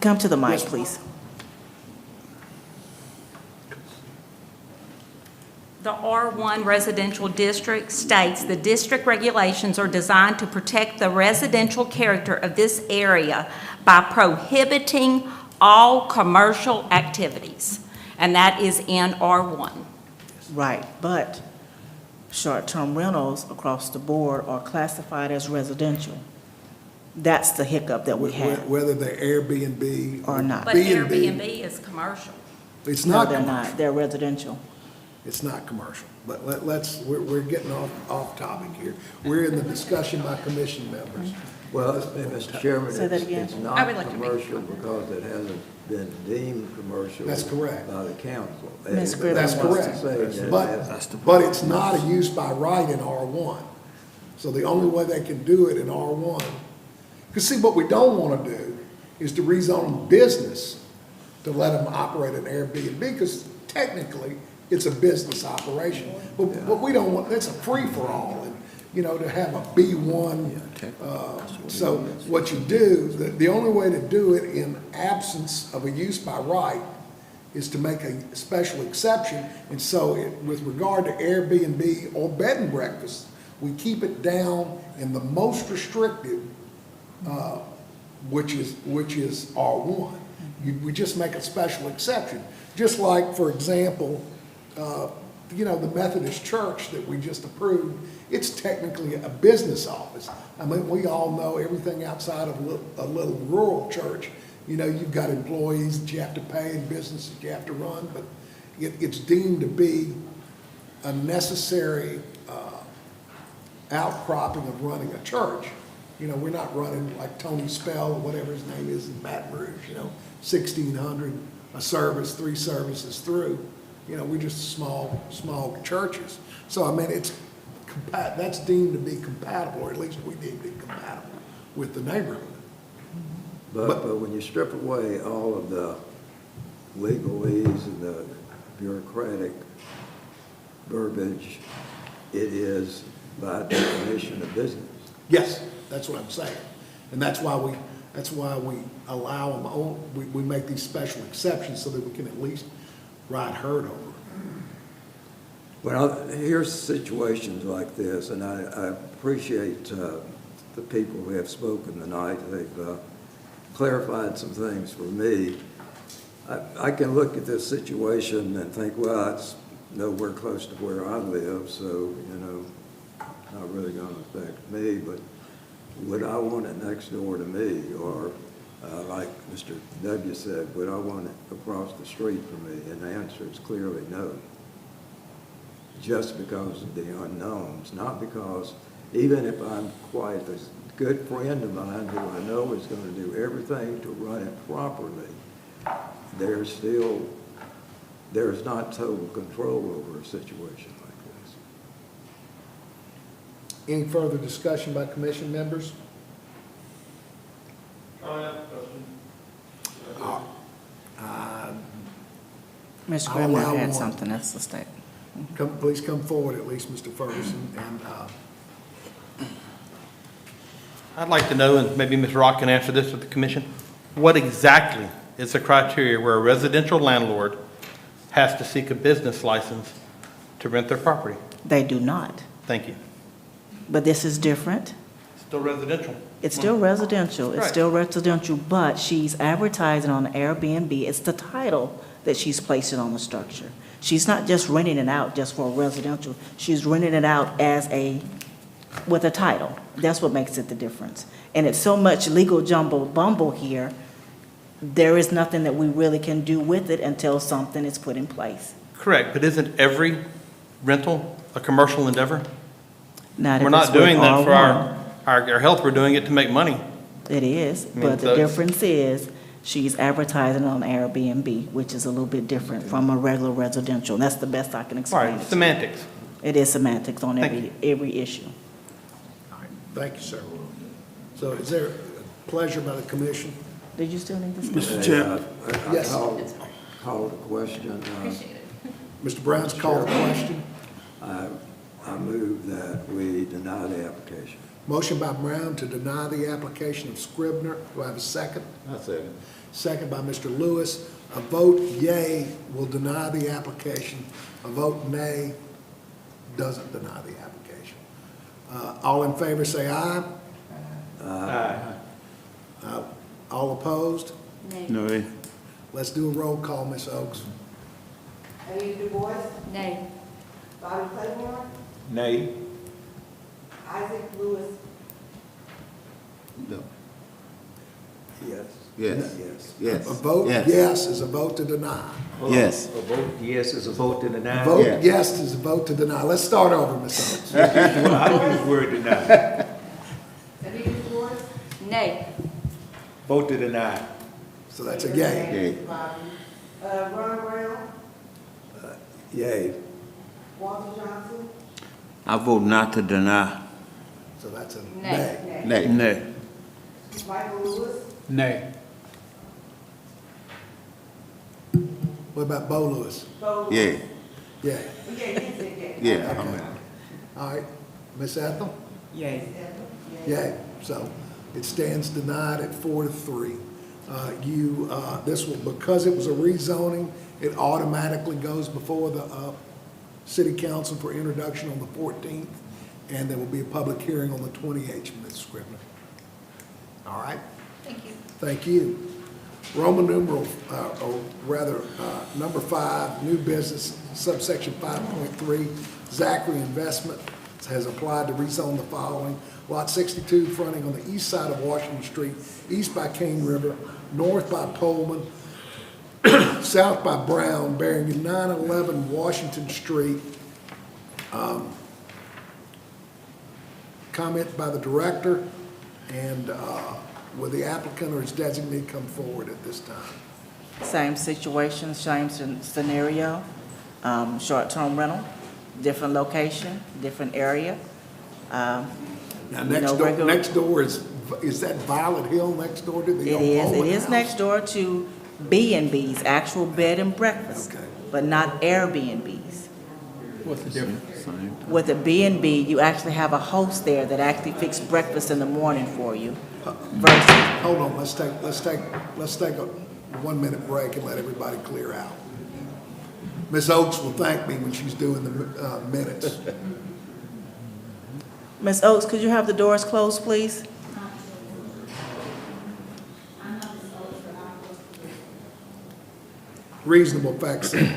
Speaker 2: Come to the mic, please.
Speaker 10: The R1 residential district states the district regulations are designed to protect the residential character of this area by prohibiting all commercial activities, and that is in R1.
Speaker 2: Right, but short-term rentals across the board are classified as residential. That's the hiccup that we have.
Speaker 1: Whether they're Airbnb
Speaker 2: Or not.
Speaker 10: But
Speaker 1: B&B.
Speaker 10: Airbnb is commercial.
Speaker 1: It's
Speaker 2: No,
Speaker 1: not
Speaker 2: they're
Speaker 1: commercial.
Speaker 2: not. They're residential.
Speaker 1: It's not commercial, but we're getting off topic here. We're in the discussion by commission members.
Speaker 13: Well, Mr. Chairman,
Speaker 2: Say that again.
Speaker 13: it's
Speaker 6: I
Speaker 13: not
Speaker 6: would like to make a
Speaker 13: commercial because it hasn't been deemed commercial.
Speaker 1: That's correct.
Speaker 13: By the council.
Speaker 2: Ms. Scribner
Speaker 1: That's
Speaker 2: wants to-
Speaker 1: correct.
Speaker 13: Saying that
Speaker 1: But it's not a use by right in R1. So the only way they can do it in R1, because see, what we don't want to do is to rezone business to let them operate an Airbnb, because technically, it's a business operation. But we don't want, that's a free-for-all, and, you know, to have a B1. So what you do, the only way to do it in absence of a use by right is to make a special exception. And so with regard to Airbnb or bed and breakfast, we keep it down in the most restrictive, which is R1. We just make a special exception. Just like, for example, you know, the Methodist church that we just approved, it's technically a business office. I mean, we all know everything outside of a little rural church. You know, you've got employees that you have to pay and businesses you have to run, but it's deemed to be a necessary outcropping of running a church. You know, we're not running like Tony Spell or whatever his name is in Baton Rouge, you know, 1,600 a service, 3 services through. You know, we're just small churches. So, I mean, that's deemed to be compatible, or at least we deem it compatible with the neighborhood.
Speaker 13: But when you strip away all of the legalese and the bureaucratic verbiage, it is by definition a business.
Speaker 1: Yes, that's what I'm saying. And that's why we allow them, we make these special exceptions so that we can at least ride herd over.
Speaker 13: Well, here's situations like this, and I appreciate the people who have spoken tonight. They've clarified some things for me. I can look at this situation and think, well, it's nowhere close to where I live, so, you know, not really going to affect me, but would I want it next door to me? Or like Mr. W. said, would I want it across the street from me? And the answer is clearly no. Just because of the unknowns, not because, even if I'm quite a good friend of mine who I know is going to do everything to run it properly, there's not total control over a situation like this.
Speaker 1: Any further discussion by commission members?
Speaker 2: Ms.
Speaker 1: I'll
Speaker 2: Scribner
Speaker 1: allow
Speaker 2: had
Speaker 1: one.
Speaker 2: something else to state.
Speaker 1: Please come forward, at least, Mr. Ferguson, and,
Speaker 9: I'd like to know, and maybe Ms. Rock can answer this with the commission, what exactly is the criteria where a residential landlord has to seek a business license to rent their property?
Speaker 2: They do not,
Speaker 9: Thank you.
Speaker 2: but this is different.
Speaker 9: Still residential.
Speaker 2: It's still residential, it's
Speaker 9: Right.
Speaker 2: still residential, but she's advertising on Airbnb. It's the title that she's placing on the structure. She's not just renting it out just for residential, she's renting it out with a title. That's what makes it the difference. And it's so much legal jumble bumble here, there is nothing that we really can do with it until something is put in place.
Speaker 9: Correct, but isn't every rental a commercial endeavor?
Speaker 2: Not if
Speaker 9: We're
Speaker 2: it's
Speaker 9: not
Speaker 2: with
Speaker 9: doing that for
Speaker 2: R1.
Speaker 9: our health, we're doing it to make money.
Speaker 2: It is,
Speaker 9: I mean,
Speaker 2: but
Speaker 9: so
Speaker 2: the
Speaker 9: it's-
Speaker 2: difference is, she's advertising on Airbnb, which is a little bit different from a regular residential. And that's the best I can explain
Speaker 9: Right,
Speaker 2: it.
Speaker 9: semantics.
Speaker 2: It is semantics on
Speaker 9: Thank
Speaker 2: every issue.
Speaker 1: thank you, sir. So is there a pleasure by the commission?
Speaker 2: Did you still need this?
Speaker 4: Mr. Chair,
Speaker 13: I
Speaker 1: Yes.
Speaker 13: called a question.
Speaker 1: Mr. Brown's called the question.
Speaker 13: I move that we deny the application.
Speaker 1: Motion by Brown to deny the application of Scribner. Do I have a second?
Speaker 11: I second.
Speaker 1: Second by Mr. Lewis. A vote yea will deny the application. A vote nay doesn't deny the application. All in favor say aye. All opposed?
Speaker 4: no,
Speaker 1: Let's do a roll call, Ms. Oaks.
Speaker 3: Anita Du Bois,
Speaker 14: Nay.
Speaker 3: Bobby Claiborne,
Speaker 7: Nay.
Speaker 3: Isaac Lewis,
Speaker 11: No.
Speaker 13: Yes.
Speaker 11: Yes.
Speaker 13: Yes.
Speaker 11: Yes.
Speaker 1: A vote yes is a vote to deny.
Speaker 11: Yes.
Speaker 7: A vote yes is a vote to deny.
Speaker 1: A vote
Speaker 11: Yeah.
Speaker 1: yes is a vote to deny. Let's start over, Ms. Oaks.
Speaker 7: I don't use the word deny.
Speaker 3: Anita Du Bois,
Speaker 14: Nay.
Speaker 7: Vote to deny.
Speaker 1: So that's a yay.
Speaker 11: Yeah.
Speaker 3: Ron Brown,
Speaker 13: Yay.
Speaker 3: Walter Johnson,
Speaker 4: I vote not to deny.
Speaker 1: So that's a
Speaker 14: Nay.
Speaker 1: nay.
Speaker 11: Nay.
Speaker 4: Nay.
Speaker 3: Michael Lewis,
Speaker 9: Nay.
Speaker 1: What about Bo Lewis?
Speaker 3: Bo Lewis.
Speaker 11: Yeah.
Speaker 1: Yay.
Speaker 3: Yeah, he said yay.
Speaker 11: Yeah. I'm
Speaker 1: Okay.
Speaker 11: in.
Speaker 1: All right, Ms. Ethel?
Speaker 2: Yay.
Speaker 1: Yay. So it stands denied at 4-3. This will, because it was a rezoning, it automatically goes before the city council for introduction on the 14th, and there will be a public hearing on the 28th, Ms. Scrivener. All right?
Speaker 14: Thank you.
Speaker 1: Thank you. Roman numeral, or rather, number 5, new business, subsection 5.3, Zachary Investment has applied to rezone the following. Lot 62 fronting on the east side of Washington Street, east by Cane River, north by Pullman, south by Brown, bearing 911 Washington Street. Comment by the director, and will the applicant or his designee come forward at this time?
Speaker 2: Same situation, same scenario, short-term rental, different location, different area.
Speaker 1: Now,
Speaker 2: You know, regular-
Speaker 1: next door is that Violet Hill next door to the
Speaker 2: It
Speaker 1: old
Speaker 2: is, it
Speaker 1: Bowling
Speaker 2: is
Speaker 1: house?
Speaker 2: next door to B&B's, actual bed and breakfast,
Speaker 1: Okay.
Speaker 2: but not Airbnb's.
Speaker 9: What's the difference?
Speaker 2: With a B&B, you actually have a host there that actually fixes breakfast in the morning for you. Versus,
Speaker 1: Hold on, let's take a 1-minute break and let everybody clear out. Ms. Oakes will thank me when she's doing the minutes.
Speaker 2: Ms. Oakes, could you have the doors closed, please?
Speaker 1: Reasonable facsimile.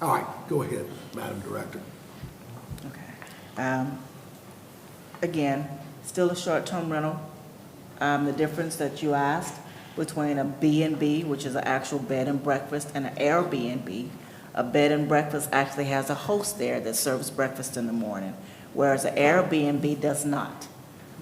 Speaker 1: All right, go ahead, Madam Director.
Speaker 2: Okay. Again, still a short-term rental. The difference that you asked between a B&B, which is an actual bed and breakfast, and an Airbnb, a bed and breakfast actually has a host there that serves breakfast in the morning, whereas an Airbnb does not.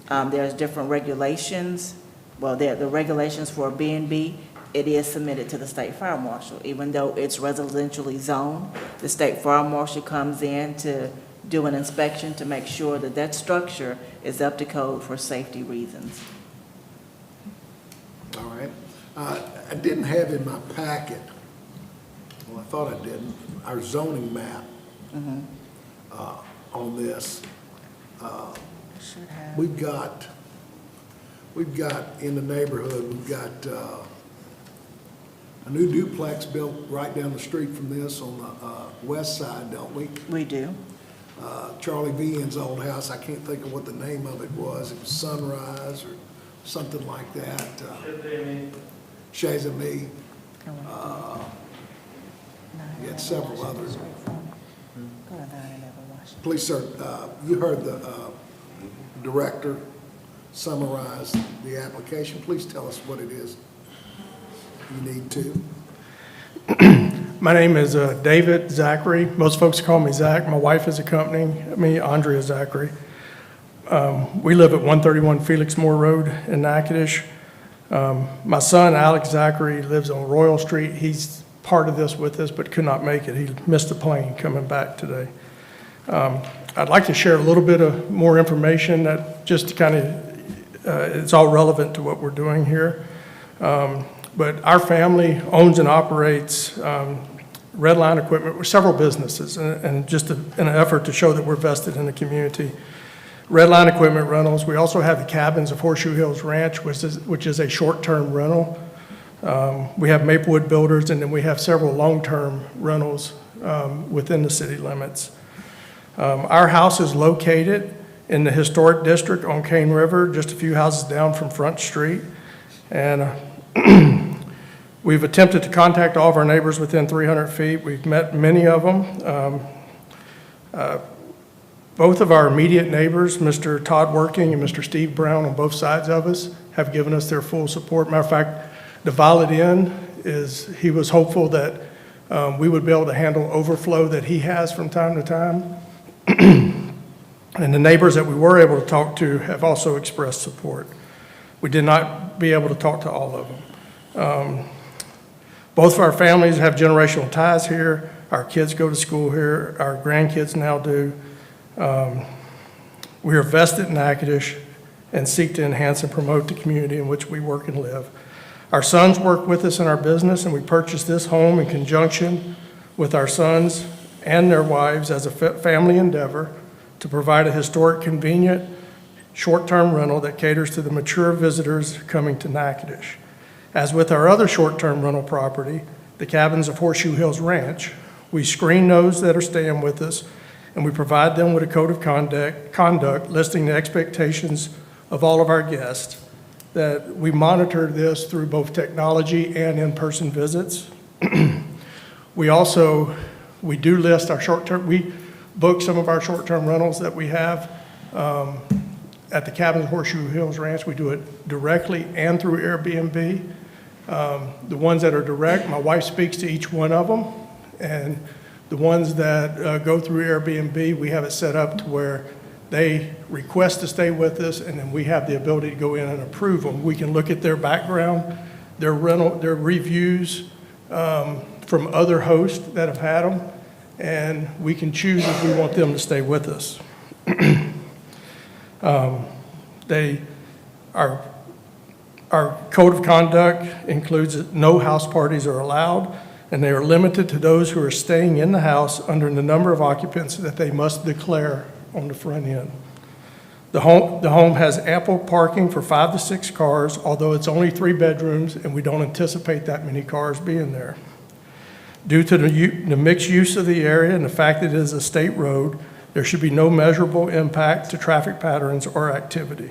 Speaker 2: There's different regulations. Well, the regulations for a B&B, it is submitted to the state fire marshal. Even though it's residentially zoned, the state fire marshal comes in to do an inspection to make sure that that structure is up to code for safety reasons.
Speaker 1: All right. I didn't have in my packet, well, I thought I didn't, our zoning map on this.
Speaker 2: Should have.
Speaker 1: We've got in the neighborhood, we've got a new duplex built right down the street from this on the west side, don't we?
Speaker 2: We do.
Speaker 1: Charlie Vian's old house, I can't think of what the name of it was. It was Sunrise or something like that. Chez Ami. You had several others. Please, sir, you heard the director summarize the application. Please tell us what it is you need to.
Speaker 8: My name is David Zachary. Most folks call me Zach. My wife is accompanying me, Andrea Zachary. We live at 131 Felix Moore Road in Natchitoches. My son, Alex Zachary, lives on Royal Street. He's part of this with us, but could not make it. He missed the plane coming back today. I'd like to share a little bit of more information that just kind of, it's all relevant to what we're doing here. But our family owns and operates Red Line Equipment with several businesses, and just in an effort to show that we're vested in the community. Red Line Equipment Rentals. We also have the cabins of Horseshoe Hills Ranch, which is a short-term rental. We have Maplewood Builders, and then we have several long-term rentals within the city limits. Our house is located in the historic district on Cane River, just a few houses down from Front Street. And we've attempted to contact all of our neighbors within 300 feet. We've met many of them. Both of our immediate neighbors, Mr. Todd Working and Mr. Steve Brown on both sides of us, have given us their full support. Matter of fact, the Violet Inn he was hopeful that we would be able to handle overflow that he has from time to time. And the neighbors that we were able to talk to have also expressed support. We did not be able to talk to all of them. Both of our families have generational ties here. Our kids go to school here. Our grandkids now do. We are vested in Natchitoches and seek to enhance and promote the community in which we work and live. Our sons work with us in our business, and we purchased this home in conjunction with our sons and their wives as a family endeavor to provide a historic, convenient, short-term rental that caters to the mature visitors coming to Natchitoches. As with our other short-term rental property, the cabins of Horseshoe Hills Ranch, we screen those that are staying with us, and we provide them with a code of conduct listing the expectations of all of our guests, that we monitor this through both technology and in-person visits. We do list our short-term, we book some of our short-term rentals that we have at the cabins of Horseshoe Hills Ranch. We do it directly and through Airbnb. The ones that are direct, my wife speaks to each one of them, and the ones that go through Airbnb, we have it set up to where they request to stay with us, and then we have the ability to go in and approve them. We can look at their background, their rental, their reviews from other hosts that have had them, and we can choose if we want them to stay with us. Our code of conduct includes that no house parties are allowed, and they are limited to those who are staying in the house under the number of occupants that they must declare on the front end. The home has ample parking for 5 to 6 cars, although it's only 3 bedrooms, and we don't anticipate that many cars being there. Due to the mixed use of the area and the fact that it is a state road, there should be no measurable impact to traffic patterns or activity.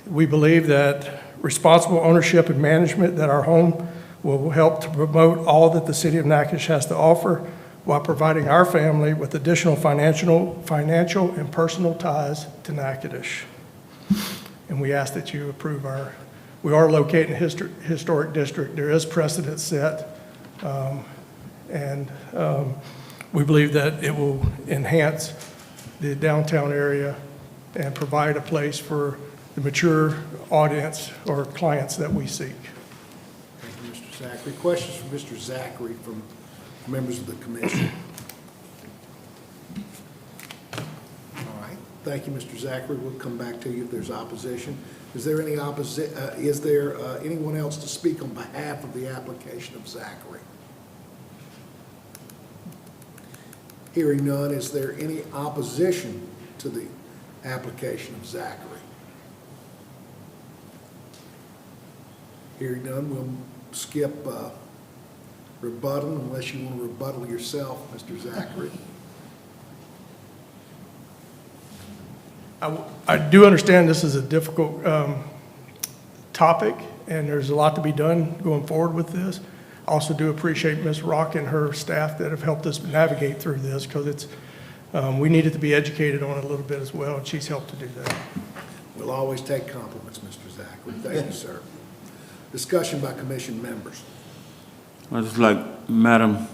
Speaker 8: We believe that responsible ownership and management that our home will help to promote all that the city of Natchitoches has to offer, while providing our family with additional financial and personal ties to Natchitoches. And we ask that you approve we are located in a historic district. There is precedent set, and we believe that it will enhance the downtown area and provide a place for the mature audience or clients that we seek.
Speaker 1: Thank you, Mr. Zachary. Questions for Mr. Zachary from members of the commission? All right. Thank you, Mr. Zachary. We'll come back to you if there's opposition. Is there any is there anyone else to speak on behalf of the application of Zachary? Hearing none, is there any opposition to the application of Zachary? Hearing none, we'll skip rebuttal unless you want to rebuttal yourself, Mr. Zachary.
Speaker 8: I do understand this is a difficult topic, and there's a lot to be done going forward with this. I also do appreciate Ms. Rock and her staff that have helped us navigate through this, because we needed to be educated on it a little bit as well, and she's helped to do that.
Speaker 1: We'll always take compliments, Mr. Zachary. Thank you, sir. Discussion by commission members.
Speaker 4: I just like, Madam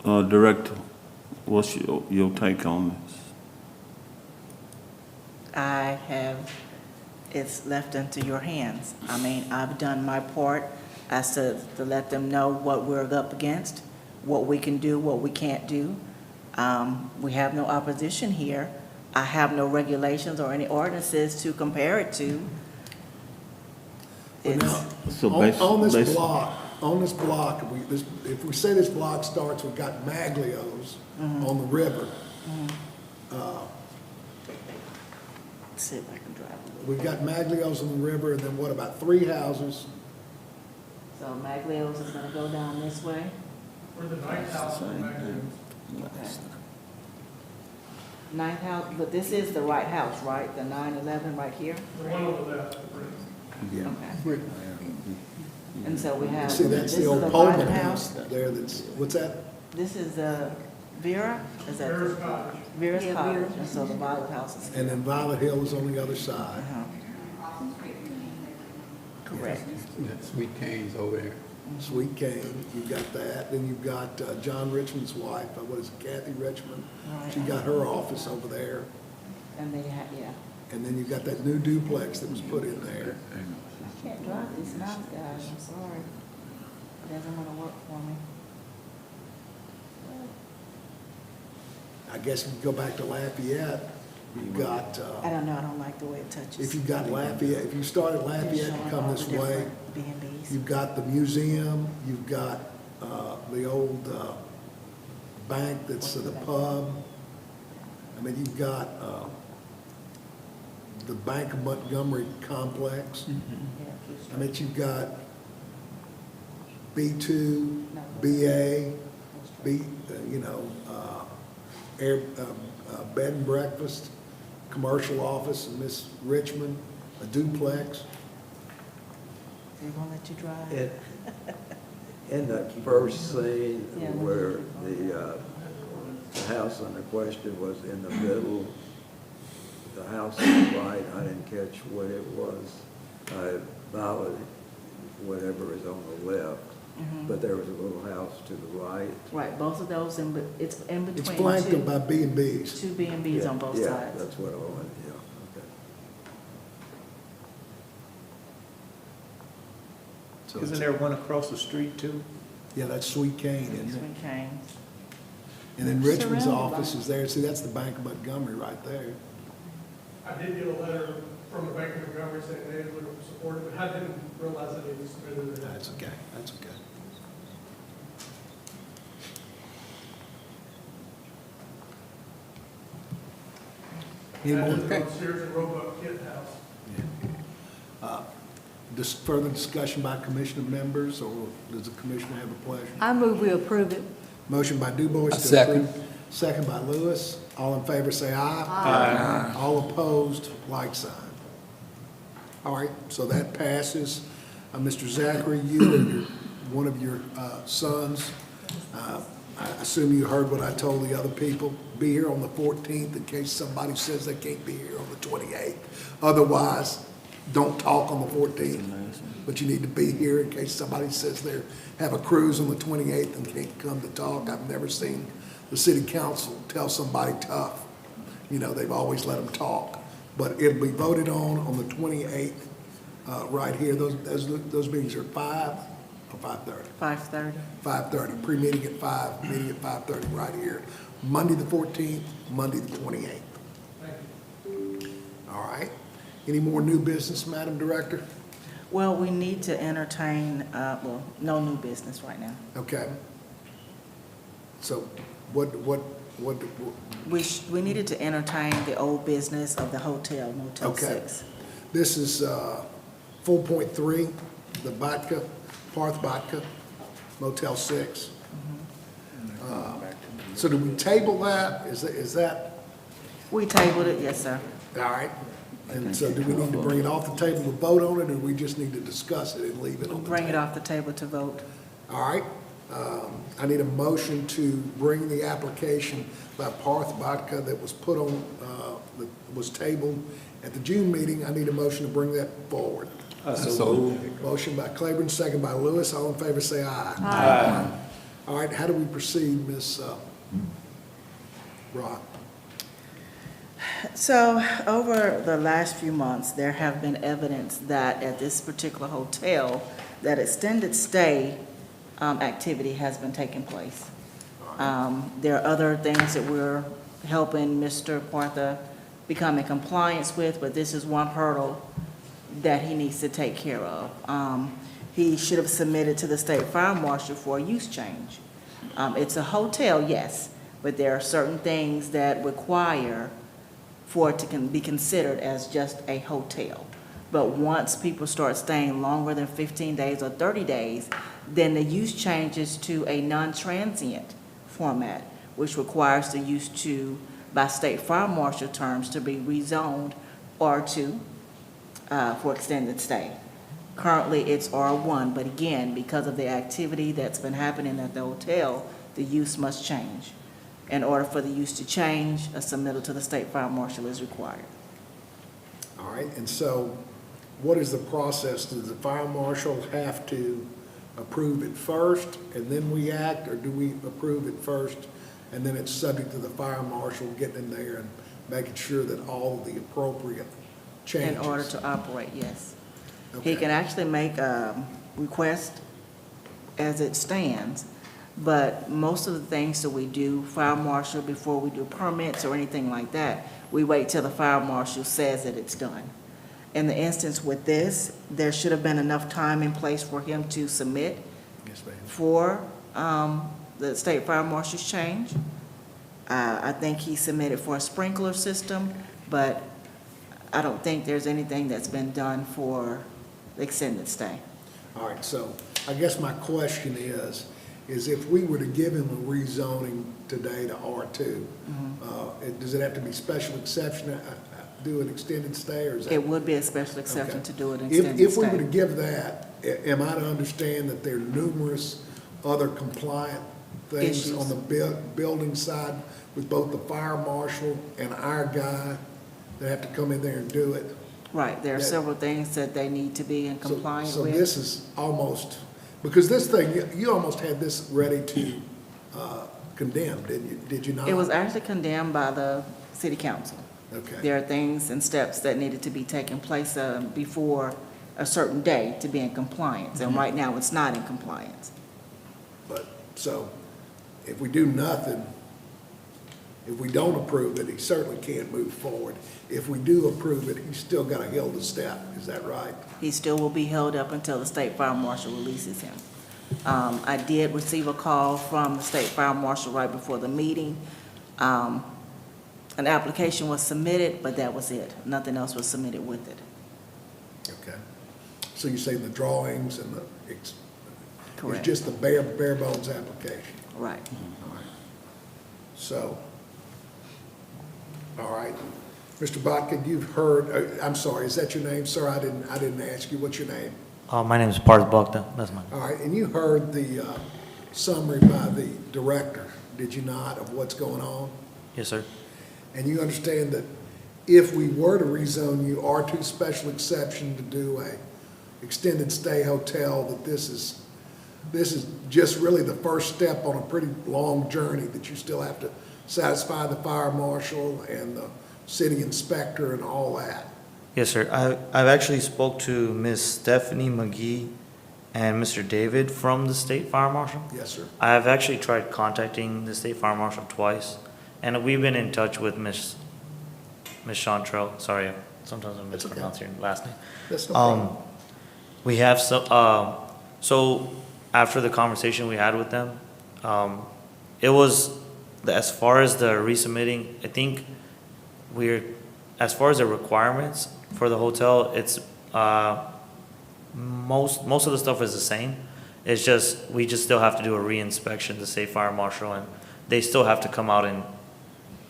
Speaker 4: Director, what's your take on this?
Speaker 2: It's left into your hands. I mean, I've done my part as to let them know what we're up against, what we can do, what we can't do. We have no opposition here. I have no regulations or any ordinances to compare it to.
Speaker 1: On this block, if we say this block starts, we've got Maglio's on the river.
Speaker 2: Let's see if I can drive a little.
Speaker 1: We've got Maglio's on the river, and then what about 3 houses?
Speaker 2: So Maglio's is gonna go down this way?
Speaker 8: Or the ninth house in Maglio's.
Speaker 2: Okay. 9th house, but this is the right house, right? The 911 right here?
Speaker 8: The one on the left.
Speaker 1: Yeah.
Speaker 2: Okay. And so we have.
Speaker 1: See, that's
Speaker 2: this
Speaker 1: the
Speaker 2: is
Speaker 1: old
Speaker 2: Violet
Speaker 1: Pullman house there what's that?
Speaker 2: This is Vera? Is that?
Speaker 8: Vera's Cottage.
Speaker 2: Vera's
Speaker 14: Yeah,
Speaker 2: Cottage,
Speaker 14: Vera.
Speaker 2: and so the Violet house is.
Speaker 1: And then Violet Hill is on the other side.
Speaker 2: Correct.
Speaker 15: That Sweet Cane's over there.
Speaker 1: Sweet Cane, you've got that. Then you've got John Richmond's wife, what is it, Kathy Richmond? She got her office over there.
Speaker 2: And they had, yeah.
Speaker 1: And then you've got that new duplex that was put in there.
Speaker 2: I can't drive these mouse guys, I'm sorry. It doesn't want to work for me.
Speaker 1: I guess if you go back to Lafayette, you've got,
Speaker 2: I don't know, I don't like the way it touches.
Speaker 1: if you've got Lafayette, if you start at Lafayette and come this way,
Speaker 2: B&Bs.
Speaker 1: you've got the museum, you've got the old bank that's the pub. I mean, you've got the Bank of Montgomery complex. I mean, you've got B2, BA, bed and breakfast, commercial office, and Miss Richmond, a duplex.
Speaker 2: They won't let you drive.
Speaker 13: In that first scene
Speaker 2: Yeah.
Speaker 13: where the house under question was in the middle, the house on the right, I didn't catch what it was. Violet, whatever is on the left, but there was a little house to the right.
Speaker 2: Right, both of those, it's in between.
Speaker 1: It's flanked by B&Bs.
Speaker 2: Two B&Bs on both
Speaker 13: Yeah,
Speaker 2: sides.
Speaker 13: that's what I wanted, yeah, okay.
Speaker 7: Isn't there one across the street too?
Speaker 1: Yeah, that's Sweet Cane, isn't it?
Speaker 2: Sweet Cane.
Speaker 1: And then Richmond's
Speaker 14: Surrounded by-
Speaker 1: office is there. See, that's the Bank of Montgomery right there.
Speaker 15: I did get a letter from the Bank of Montgomery saying they would support it, but I didn't realize that it was submitted.
Speaker 1: That's okay, that's okay. Any more?
Speaker 15: Sears and Roebuck Kit House.
Speaker 1: Further discussion by commissioner members, or does the commissioner have a pleasure?
Speaker 14: I move we approve it.
Speaker 1: Motion by DuBois to
Speaker 8: Second.
Speaker 1: approve. Second by Lewis. All in favor, say aye. Aye. All opposed, like sign. All right, so that passes. Mr. Zachary, you and one of your sons, I assume you heard what I told the other people. Be here on the 14th in case somebody says they can't be here on the 28th. Otherwise, don't talk on the 14th, but you need to be here in case somebody says they have a cruise on the 28th and can't come to talk. I've never seen the city council tell somebody tough. You know, they've always let them talk. But it'll be voted on the 28th, right here. Those meetings are 5 or 5:30?
Speaker 2: 5:30.
Speaker 1: 5:30, pre-meeting at 5, meeting at 5:30 right here. Monday the 14th, Monday the 28th. All right. Any more new business, Madam Director?
Speaker 2: Well, we need to entertain, no new business right now.
Speaker 1: Okay. So what,
Speaker 2: We needed to entertain the old business of the hotel, Motel
Speaker 1: Okay.
Speaker 2: 6.
Speaker 1: this is 4.3, the Vodka, Parth Vodka, Motel 6. So do we table that? Is that,
Speaker 2: We tabled it, yes, sir.
Speaker 1: all right? And so do we need to bring it off the table to vote on it, or do we just need to discuss it and leave it on the table?
Speaker 2: Bring it off the table to vote.
Speaker 1: All right. I need a motion to bring the application by Parth Vodka that was put on, that was tabled at the June meeting. I need a motion to bring that forward. Motion by Claiborne, second by Lewis. All in favor, say aye. Aye. All right, how do we proceed, Ms. Rock?
Speaker 2: So over the last few months, there have been evidence that at this particular hotel, that extended stay activity has been taking place. There are other things that we're helping Mr. Partha become in compliance with, but this is one hurdle that he needs to take care of. He should have submitted to the state fire marshal for a use change. It's a hotel, yes, but there are certain things that require for it to be considered as just a hotel. But once people start staying longer than 15 days or 30 days, then the use changes to a non-transient format, which requires the use to, by state fire marshal terms, to be rezoned R2 for extended stay. Currently, it's R1, but again, because of the activity that's been happening at the hotel, the use must change. In order for the use to change, a submittal to the state fire marshal is required.
Speaker 1: All right, and so what is the process? Does the fire marshal have to approve it first and then we act, or do we approve it first and then it's subject to the fire marshal getting in there and making sure that all of the appropriate changes?
Speaker 2: In order to operate, yes. He
Speaker 1: Okay.
Speaker 2: can actually make a request as it stands, but most of the things that we do, fire marshal, before we do permits or anything like that, we wait till the fire marshal says that it's done. In the instance with this, there should have been enough time in place for him to submit
Speaker 1: Yes, ma'am.
Speaker 2: for the state fire marshal's change. I think he submitted for a sprinkler system, but I don't think there's anything that's been done for the extended stay.
Speaker 1: All right, so I guess my question is if we were to give him a rezoning today to R2, does it have to be special exception, do an extended stay, or is that?
Speaker 2: It would be a special exception
Speaker 1: Okay.
Speaker 2: to do an extended
Speaker 1: If we were to
Speaker 2: stay.
Speaker 1: give that, am I to understand that there are numerous other compliant things
Speaker 2: Issues.
Speaker 1: on the building side with both the fire marshal and our guy that have to come in there and do it?
Speaker 2: Right, there are
Speaker 1: that-
Speaker 2: several things that they need to be in
Speaker 1: So-
Speaker 2: compliance
Speaker 1: So
Speaker 2: with.
Speaker 1: this is almost, because this thing, you almost had this ready to condemn, did you not?
Speaker 2: It was actually condemned by the city council.
Speaker 1: Okay.
Speaker 2: There are things and steps that needed to be taken place before a certain day to be in compliance, and right now it's not in compliance.
Speaker 1: But, so, if we do nothing, if we don't approve it, he certainly can't move forward. If we do approve it, he's still got a hill to step, is that right?
Speaker 2: He still will be held up until the state fire marshal releases him. I did receive a call from the state fire marshal right before the meeting. An application was submitted, but that was it. Nothing else was submitted with it.
Speaker 1: Okay. So you're saying the drawings and it's
Speaker 2: Correct.
Speaker 1: just the bare bones application?
Speaker 2: Right.
Speaker 1: All right. So, all right. Mr. Botkin, you've heard, I'm sorry, is that your name, sir? I didn't ask you. What's your name?
Speaker 16: My name is Parth Bhakta, that's my name.
Speaker 1: All right, and you heard the summary by the director, did you not, of what's going on?
Speaker 16: Yes, sir.
Speaker 1: And you understand that if we were to rezone you R2 special exception to do a extended stay hotel, that this is just really the first step on a pretty long journey, that you still have to satisfy the fire marshal and the city inspector and all that?
Speaker 16: Yes, sir. I've actually spoke to Ms. Stephanie McGee and Mr. David from the State Fire Marshal.
Speaker 1: Yes, sir.
Speaker 16: I've actually tried contacting the State Fire Marshal twice, and we've been in touch with Ms. Chantrell. Sorry, sometimes I mispronounce your last name.
Speaker 1: That's no problem.
Speaker 16: We have so after the conversation we had with them, it was, as far as the resubmitting, I think as far as the requirements for the hotel, it's, most of the stuff is the same. It's just, we just still have to do a re-inspection, the state fire marshal, and they still have to come out and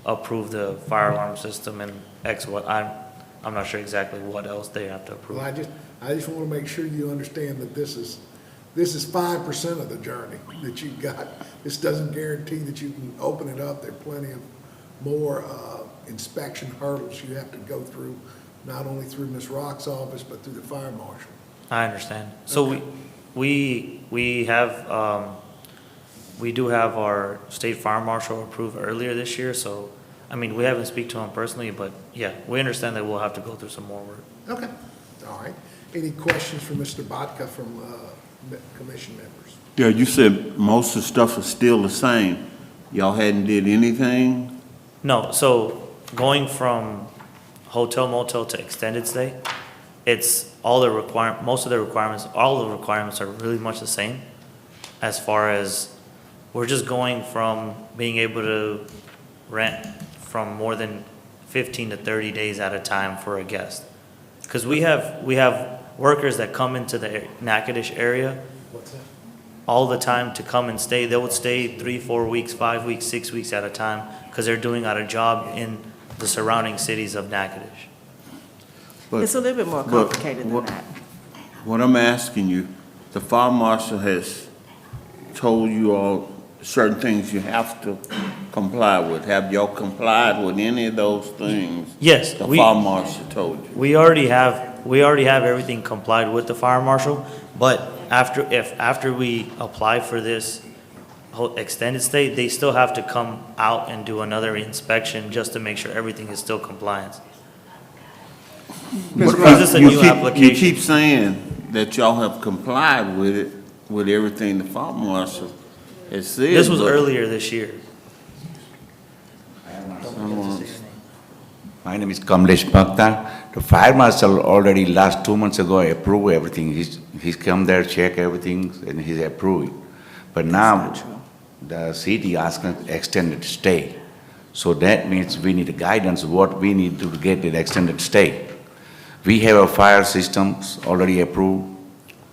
Speaker 16: approve the fire alarm system and I'm not sure exactly what else they have to approve.
Speaker 1: Well, I just want to make sure you understand that this is 5% of the journey that you've got. This doesn't guarantee that you can open it up. There are plenty of more inspection hurdles you have to go through, not only through Ms. Rock's office, but through the fire marshal.
Speaker 16: I understand. So we do have our state fire marshal approved earlier this year, so, I mean, we haven't speak to him personally, but yeah, we understand that we'll have to go through some more work.
Speaker 1: Okay, all right. Any questions for Mr. Botka from commission members?
Speaker 4: Yeah, you said most of the stuff is still the same. Y'all hadn't did anything?
Speaker 16: No, so going from hotel motel to extended stay, it's all the most of the requirements, all the requirements are really much the same. As far as, we're just going from being able to rent from more than 15 to 30 days at a time for a guest. Because we have workers that come into the Natchitoches area
Speaker 1: What's that?
Speaker 16: all the time to come and stay. They would stay 3, 4 weeks, 5 weeks, 6 weeks at a time because they're doing out a job in the surrounding cities of Natchitoches.
Speaker 2: It's a little bit more complicated than that.
Speaker 4: What I'm asking you, the fire marshal has told you all certain things you have to comply with. Have y'all complied with any of those things?
Speaker 16: Yes,
Speaker 4: The fire marshal told you.
Speaker 16: we already have everything complied with the fire marshal, but after we apply for this extended stay, they still have to come out and do another inspection just to make sure everything is still compliant. Because it's a new
Speaker 4: You
Speaker 16: application.
Speaker 4: keep saying that y'all have complied with it, with everything the fire marshal has said.
Speaker 16: This was
Speaker 4: but-
Speaker 16: earlier this year.
Speaker 17: My name is Kamlesh Bhakta. The fire marshal already last 2 months ago approved everything. He's come there, check everything, and he's approved. But now, the city asking extended stay. So that means we need guidance, what we need to get the extended stay. We have a fire systems already approved,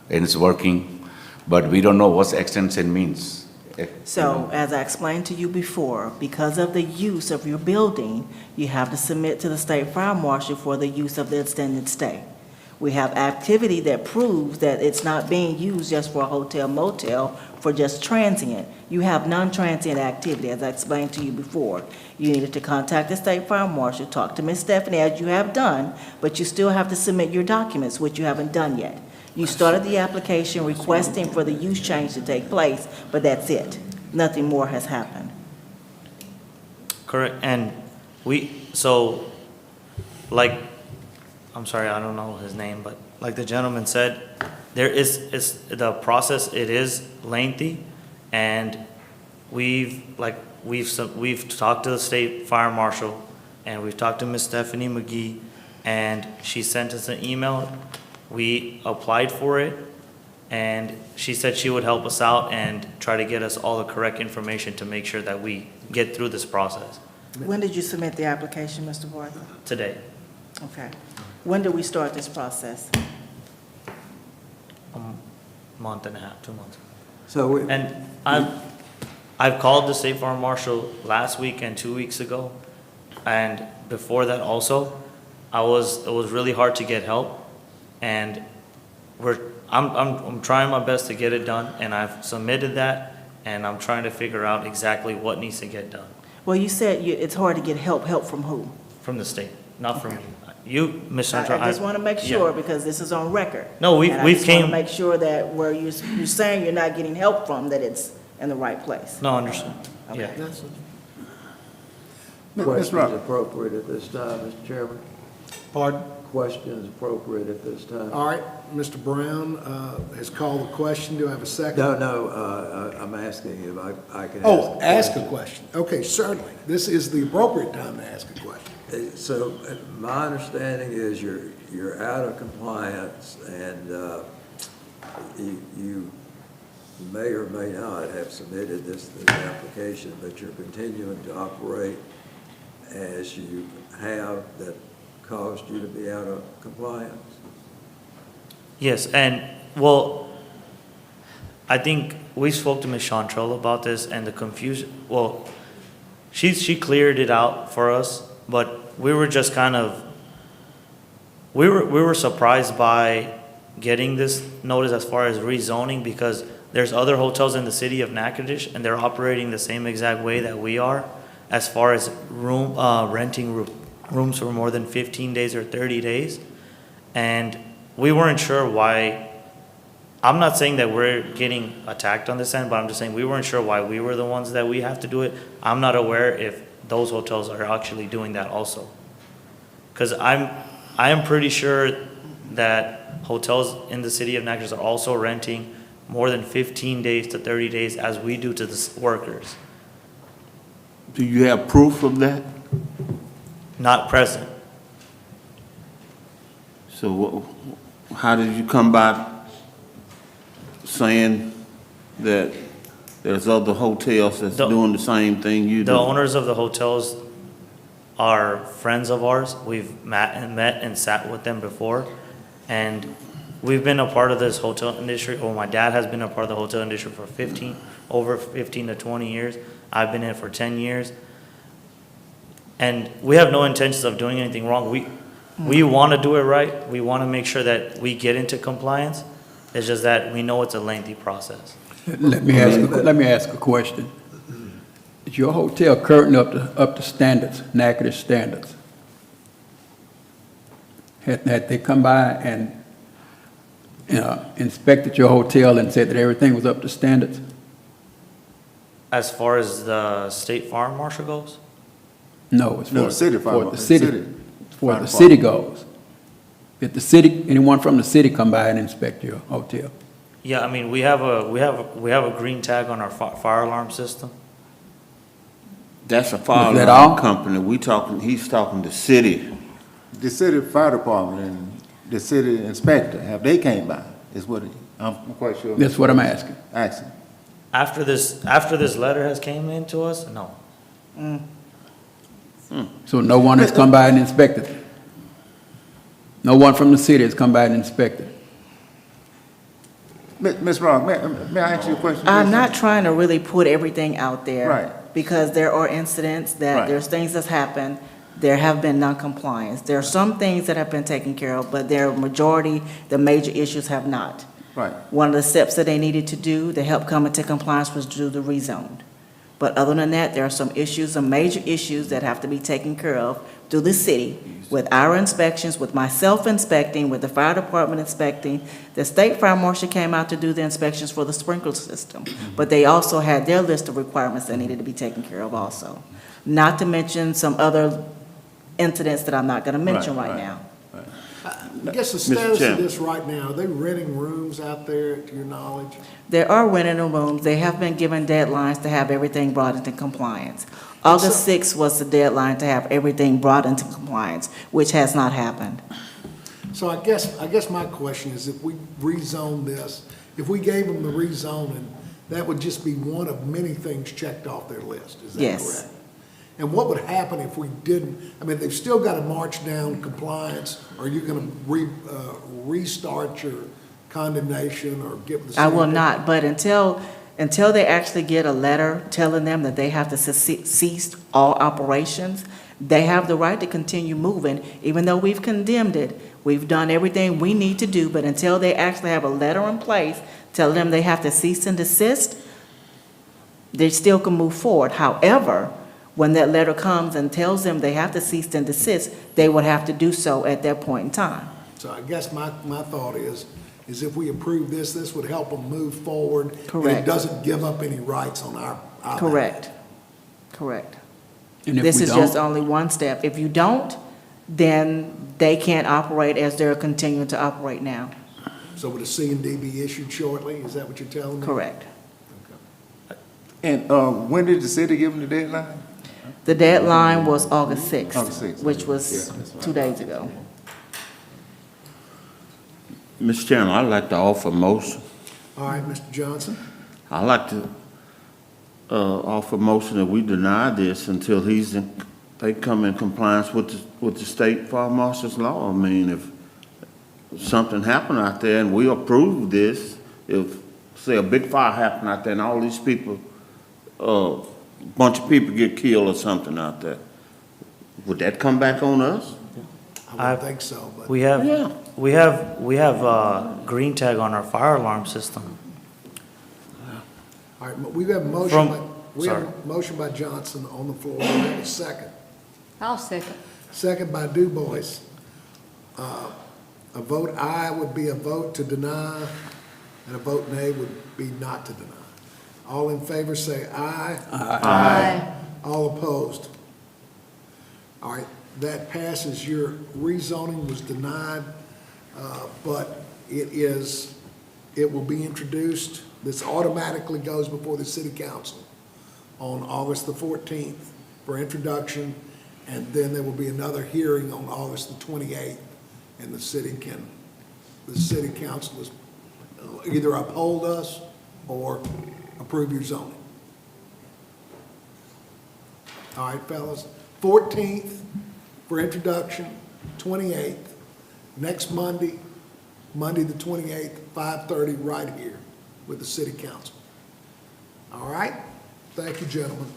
Speaker 17: and it's working, but we don't know what extension means.
Speaker 2: So, as I explained to you before, because of the use of your building, you have to submit to the state fire marshal for the use of the extended stay. We have activity that proves that it's not being used just for a hotel motel, for just transient. You have non-transient activity, as I explained to you before. You needed to contact the state fire marshal, talk to Ms. Stephanie, as you have done, but you still have to submit your documents, which you haven't done yet. You started the application requesting for the use change to take place, but that's it. Nothing more has happened.
Speaker 16: Correct, and I'm sorry, I don't know his name, but like the gentleman said, the process, it is lengthy, and we've talked to the state fire marshal, and we've talked to Ms. Stephanie McGee, and she sent us an email. We applied for it, and she said she would help us out and try to get us all the correct information to make sure that we get through this process
Speaker 2: When did you submit the application, Mr. Bartley?
Speaker 16: today.
Speaker 2: Okay. When did we start this process?
Speaker 16: Month and a half, 2 months.
Speaker 13: So,
Speaker 16: And I've called the state farm marshal last week and 2 weeks ago, and before that also, it was really hard to get help, and I'm trying my best to get it done, and I've submitted that, and I'm trying to figure out exactly what needs to get done
Speaker 2: Well, you said it's hard to get help. Help from who?
Speaker 16: from the state, not from you, Ms. Central.
Speaker 2: I just want to make
Speaker 16: yeah.
Speaker 2: sure, because this is on record.
Speaker 16: No, we've
Speaker 2: And I just want
Speaker 16: came-
Speaker 2: to make sure that where you're saying you're not getting help from, that it's in the right place.
Speaker 16: No, understand.
Speaker 2: Okay.
Speaker 16: Yeah.
Speaker 13: questions
Speaker 11: Rock.
Speaker 13: appropriate at this time, Mr. Chairman?
Speaker 1: Pardon?
Speaker 13: Questions appropriate at this time?
Speaker 1: All right, Mr. Brown has called the question. Do I have a second?
Speaker 13: No, I'm asking if I can ask.
Speaker 1: Oh, ask a question. Okay, certainly. This is the appropriate time to ask a question.
Speaker 13: So my understanding is you're out of compliance, and you may or may not have submitted this application, but you're continuing to operate as you have, that caused you to be out of compliance.
Speaker 16: Yes, and, well, I think we spoke to Ms. Chantrell about this, and the confusion, well, she cleared it out for us, but we were just kind of, we were surprised by getting this notice as far as rezoning, because there's other hotels in the city of Natchitoches, and they're operating the same exact way that we are, as far as renting rooms for more than 15 days or 30 days. And we weren't sure why. I'm not saying that we're getting attacked on this end, but I'm just saying we weren't sure why we were the ones that we have to do it. I'm not aware if those hotels are actually doing that also. Because I am pretty sure that hotels in the city of Natchitoches are also renting more than 15 days to 30 days as we do to the workers.
Speaker 4: Do you have proof of that?
Speaker 16: Not present.
Speaker 4: So how did you come by saying that there's other hotels that's doing the same thing you do?
Speaker 16: The owners of the hotels are friends of ours. We've met and sat with them before, and we've been a part of this hotel industry, or my dad has been a part of the hotel industry for over 15 to 20 years. I've been in it for 10 years. And we have no intentions of doing anything wrong. We want to do it right. We want to make sure that we get into compliance. It's just that we know it's a lengthy process.
Speaker 18: Let me ask a question. Is your hotel currently up to standards, Natchitoches standards? Had they come by and inspected your hotel and said that everything was up to standards?
Speaker 16: As far as the state fire marshal goes,
Speaker 18: No, it's
Speaker 11: No,
Speaker 18: for,
Speaker 11: city
Speaker 18: for
Speaker 11: fire-
Speaker 18: the city,
Speaker 11: city
Speaker 18: for
Speaker 11: fire
Speaker 18: the city
Speaker 11: department.
Speaker 18: goes. If the city, anyone from the city come by and inspect your hotel.
Speaker 16: yeah, I mean, we have a green tag on our fire alarm system.
Speaker 4: That's a fire
Speaker 18: Is that
Speaker 4: alarm
Speaker 18: all?
Speaker 4: company. He's talking the city.
Speaker 11: The city fire department and the city inspector, have they came by, is what, I'm quite sure.
Speaker 18: That's what I'm asking.
Speaker 11: Asking.
Speaker 16: After this letter has came in to us, no.
Speaker 18: So no one has come by and inspected it? No one from the city has come by and inspected it?
Speaker 11: Ms. Rock, may I ask you a question?
Speaker 2: I'm
Speaker 11: please?
Speaker 2: not trying to really put everything out there.
Speaker 11: Right.
Speaker 2: Because there are incidents that,
Speaker 11: Right.
Speaker 2: there's things that's happened, there have been non-compliance. There are some things that have been taken care of, but there are majority, the major issues have not.
Speaker 11: Right.
Speaker 2: One of the steps that they needed to do to help come into compliance was to do the rezone. But other than that, there are some issues, some major issues that have to be taken care of through the city with our inspections, with myself inspecting, with the fire department inspecting. The state fire marshal came out to do the inspections for the sprinkler system, but they also had their list of requirements that needed to be taken care of also. Not to mention some other incidents that I'm not gonna mention right now.
Speaker 1: I guess the
Speaker 4: Mr.
Speaker 1: status of
Speaker 4: Chairman.
Speaker 1: this right now, are they renting rooms out there, to your knowledge?
Speaker 2: There are renting rooms. They have been given deadlines to have everything brought into compliance. August 6th was the deadline to have everything brought into compliance, which has not happened.
Speaker 1: So I guess my question is, if we rezone this, if we gave them the rezoning, that would just be one of many things checked off their list, is that correct?
Speaker 2: Yes.
Speaker 1: And what would happen if we didn't, I mean, they've still got to march down compliance, are you going to restart your condemnation or give the city?
Speaker 2: I will not, but until they actually get a letter telling them that they have to cease all operations, they have the right to continue moving, even though we've condemned it. We've done everything we need to do, but until they actually have a letter in place telling them they have to cease and desist, they still can move forward. However, when that letter comes and tells them they have to cease and desist, they would have to do so at that point in time.
Speaker 1: So I guess my thought is if we approve this, this would help them move forward. And
Speaker 2: Correct.
Speaker 1: it doesn't give up any rights on our.
Speaker 2: Correct. Correct.
Speaker 18: And if
Speaker 2: This
Speaker 18: we
Speaker 2: is just
Speaker 18: don't,
Speaker 2: only one step. If you don't, then they can't operate as they're continuing to operate now.
Speaker 1: So would a C and D be issued shortly? Is that what you're telling me?
Speaker 2: Correct.
Speaker 11: And when did the city give them the deadline?
Speaker 2: The deadline was August
Speaker 11: August
Speaker 2: 6th,
Speaker 11: 6th.
Speaker 2: which was 2 days ago.
Speaker 4: Mr. Chairman, I'd like to offer a motion.
Speaker 1: All right, Mr. Johnson?
Speaker 4: I'd like to offer a motion that we deny this until they come in compliance with the state fire marshal's law. I mean, if something happened out there and we approve this, if, say, a big fire happened out there and all these people, bunch of people get killed or something out there, would that come back on us?
Speaker 1: I would think so, but.
Speaker 16: We have green tag on our fire alarm system.
Speaker 1: All right, we have a motion,
Speaker 16: From-
Speaker 1: we have
Speaker 16: sorry.
Speaker 1: a motion by Johnson on the floor. We have a second.
Speaker 14: I'll second.
Speaker 1: Second by Du Bois. A vote aye would be a vote to deny, and a vote nay would be not to deny. All in favor say aye.
Speaker 14: Aye.
Speaker 1: All opposed? All right, that passes. Your rezoning was denied, but it will be introduced. This automatically goes before the city council on August the 14th for introduction, and then there will be another hearing on August the 28th, and the city council is either uphold us or approve your zoning. All right, fellas, 14th for introduction, 28th, next Monday, Monday the 28th, 5:30, right here with the city council. All right? Thank you, gentlemen.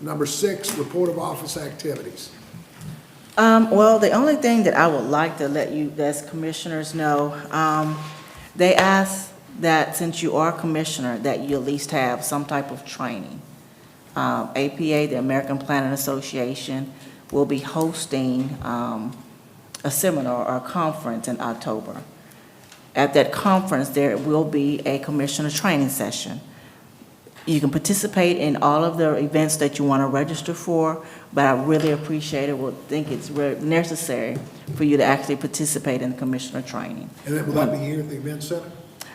Speaker 1: Number 6, report of office activities.
Speaker 2: Well, the only thing that I would like to let you, as commissioners, know, they asked that since you are commissioner, that you at least have some type of training. APA, the American Planning Association, will be hosting a seminar or a conference in October. At that conference, there will be a commissioner training session. You can participate in all of the events that you want to register for, but I really appreciate it, think it's necessary for you to actually participate in the commissioner training.
Speaker 1: And then will that be here at the event center?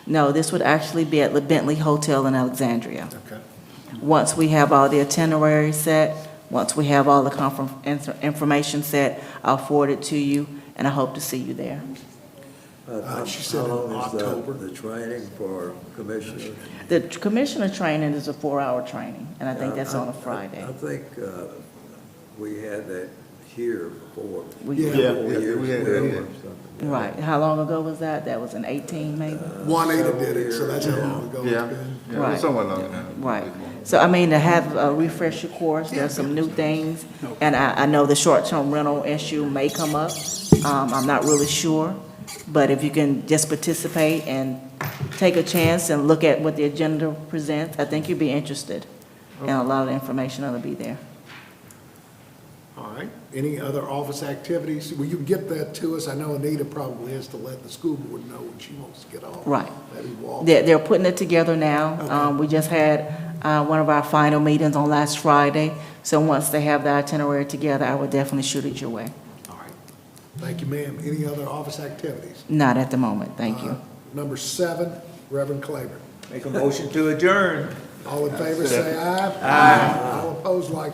Speaker 2: No, this would actually be at the Bentley Hotel in Alexandria.
Speaker 1: Okay.
Speaker 2: Once we have all the itinerary set, once we have all the information set, I'll forward it to you, and I hope to see you there.
Speaker 1: She said
Speaker 13: How
Speaker 1: in
Speaker 13: long is
Speaker 1: October.
Speaker 13: the training for commissioners?
Speaker 2: The commissioner training is a 4-hour training, and I think that's on a Friday.
Speaker 13: I think we had that here before.
Speaker 2: We-
Speaker 1: Yeah.
Speaker 13: 4 years
Speaker 11: we had
Speaker 13: ago
Speaker 11: that
Speaker 13: or
Speaker 11: here.
Speaker 13: something.
Speaker 2: Right, how long ago was that? That was in 18, maybe?
Speaker 1: Juanita did it, so that's how long ago it's
Speaker 11: Yeah,
Speaker 1: been.
Speaker 11: yeah,
Speaker 2: Right.
Speaker 11: it's somewhat longer now.
Speaker 2: Right. So, I mean, to have a refresher course, there's some new things, and I know the short-term rental issue may come up. I'm not really sure, but if you can just participate and take a chance and look at what the agenda presents, I think you'd be interested. And a lot of the information that'll be there.
Speaker 1: All right. Any other office activities? Will you get that to us? I know Anita probably has to let the school board know when she wants to get off.
Speaker 2: Right.
Speaker 1: Maybe walk.
Speaker 2: They're putting it together now.
Speaker 1: Okay.
Speaker 2: We just had one of our final meetings on last Friday, so once they have the itinerary together, I would definitely shoot it your way.
Speaker 1: All right. Thank you, ma'am. Any other office activities?
Speaker 2: Not at the moment, thank you.
Speaker 1: Number 7, Reverend Claiborne.
Speaker 7: Make a motion to adjourn.
Speaker 1: All in favor, say aye. Aye. All opposed, like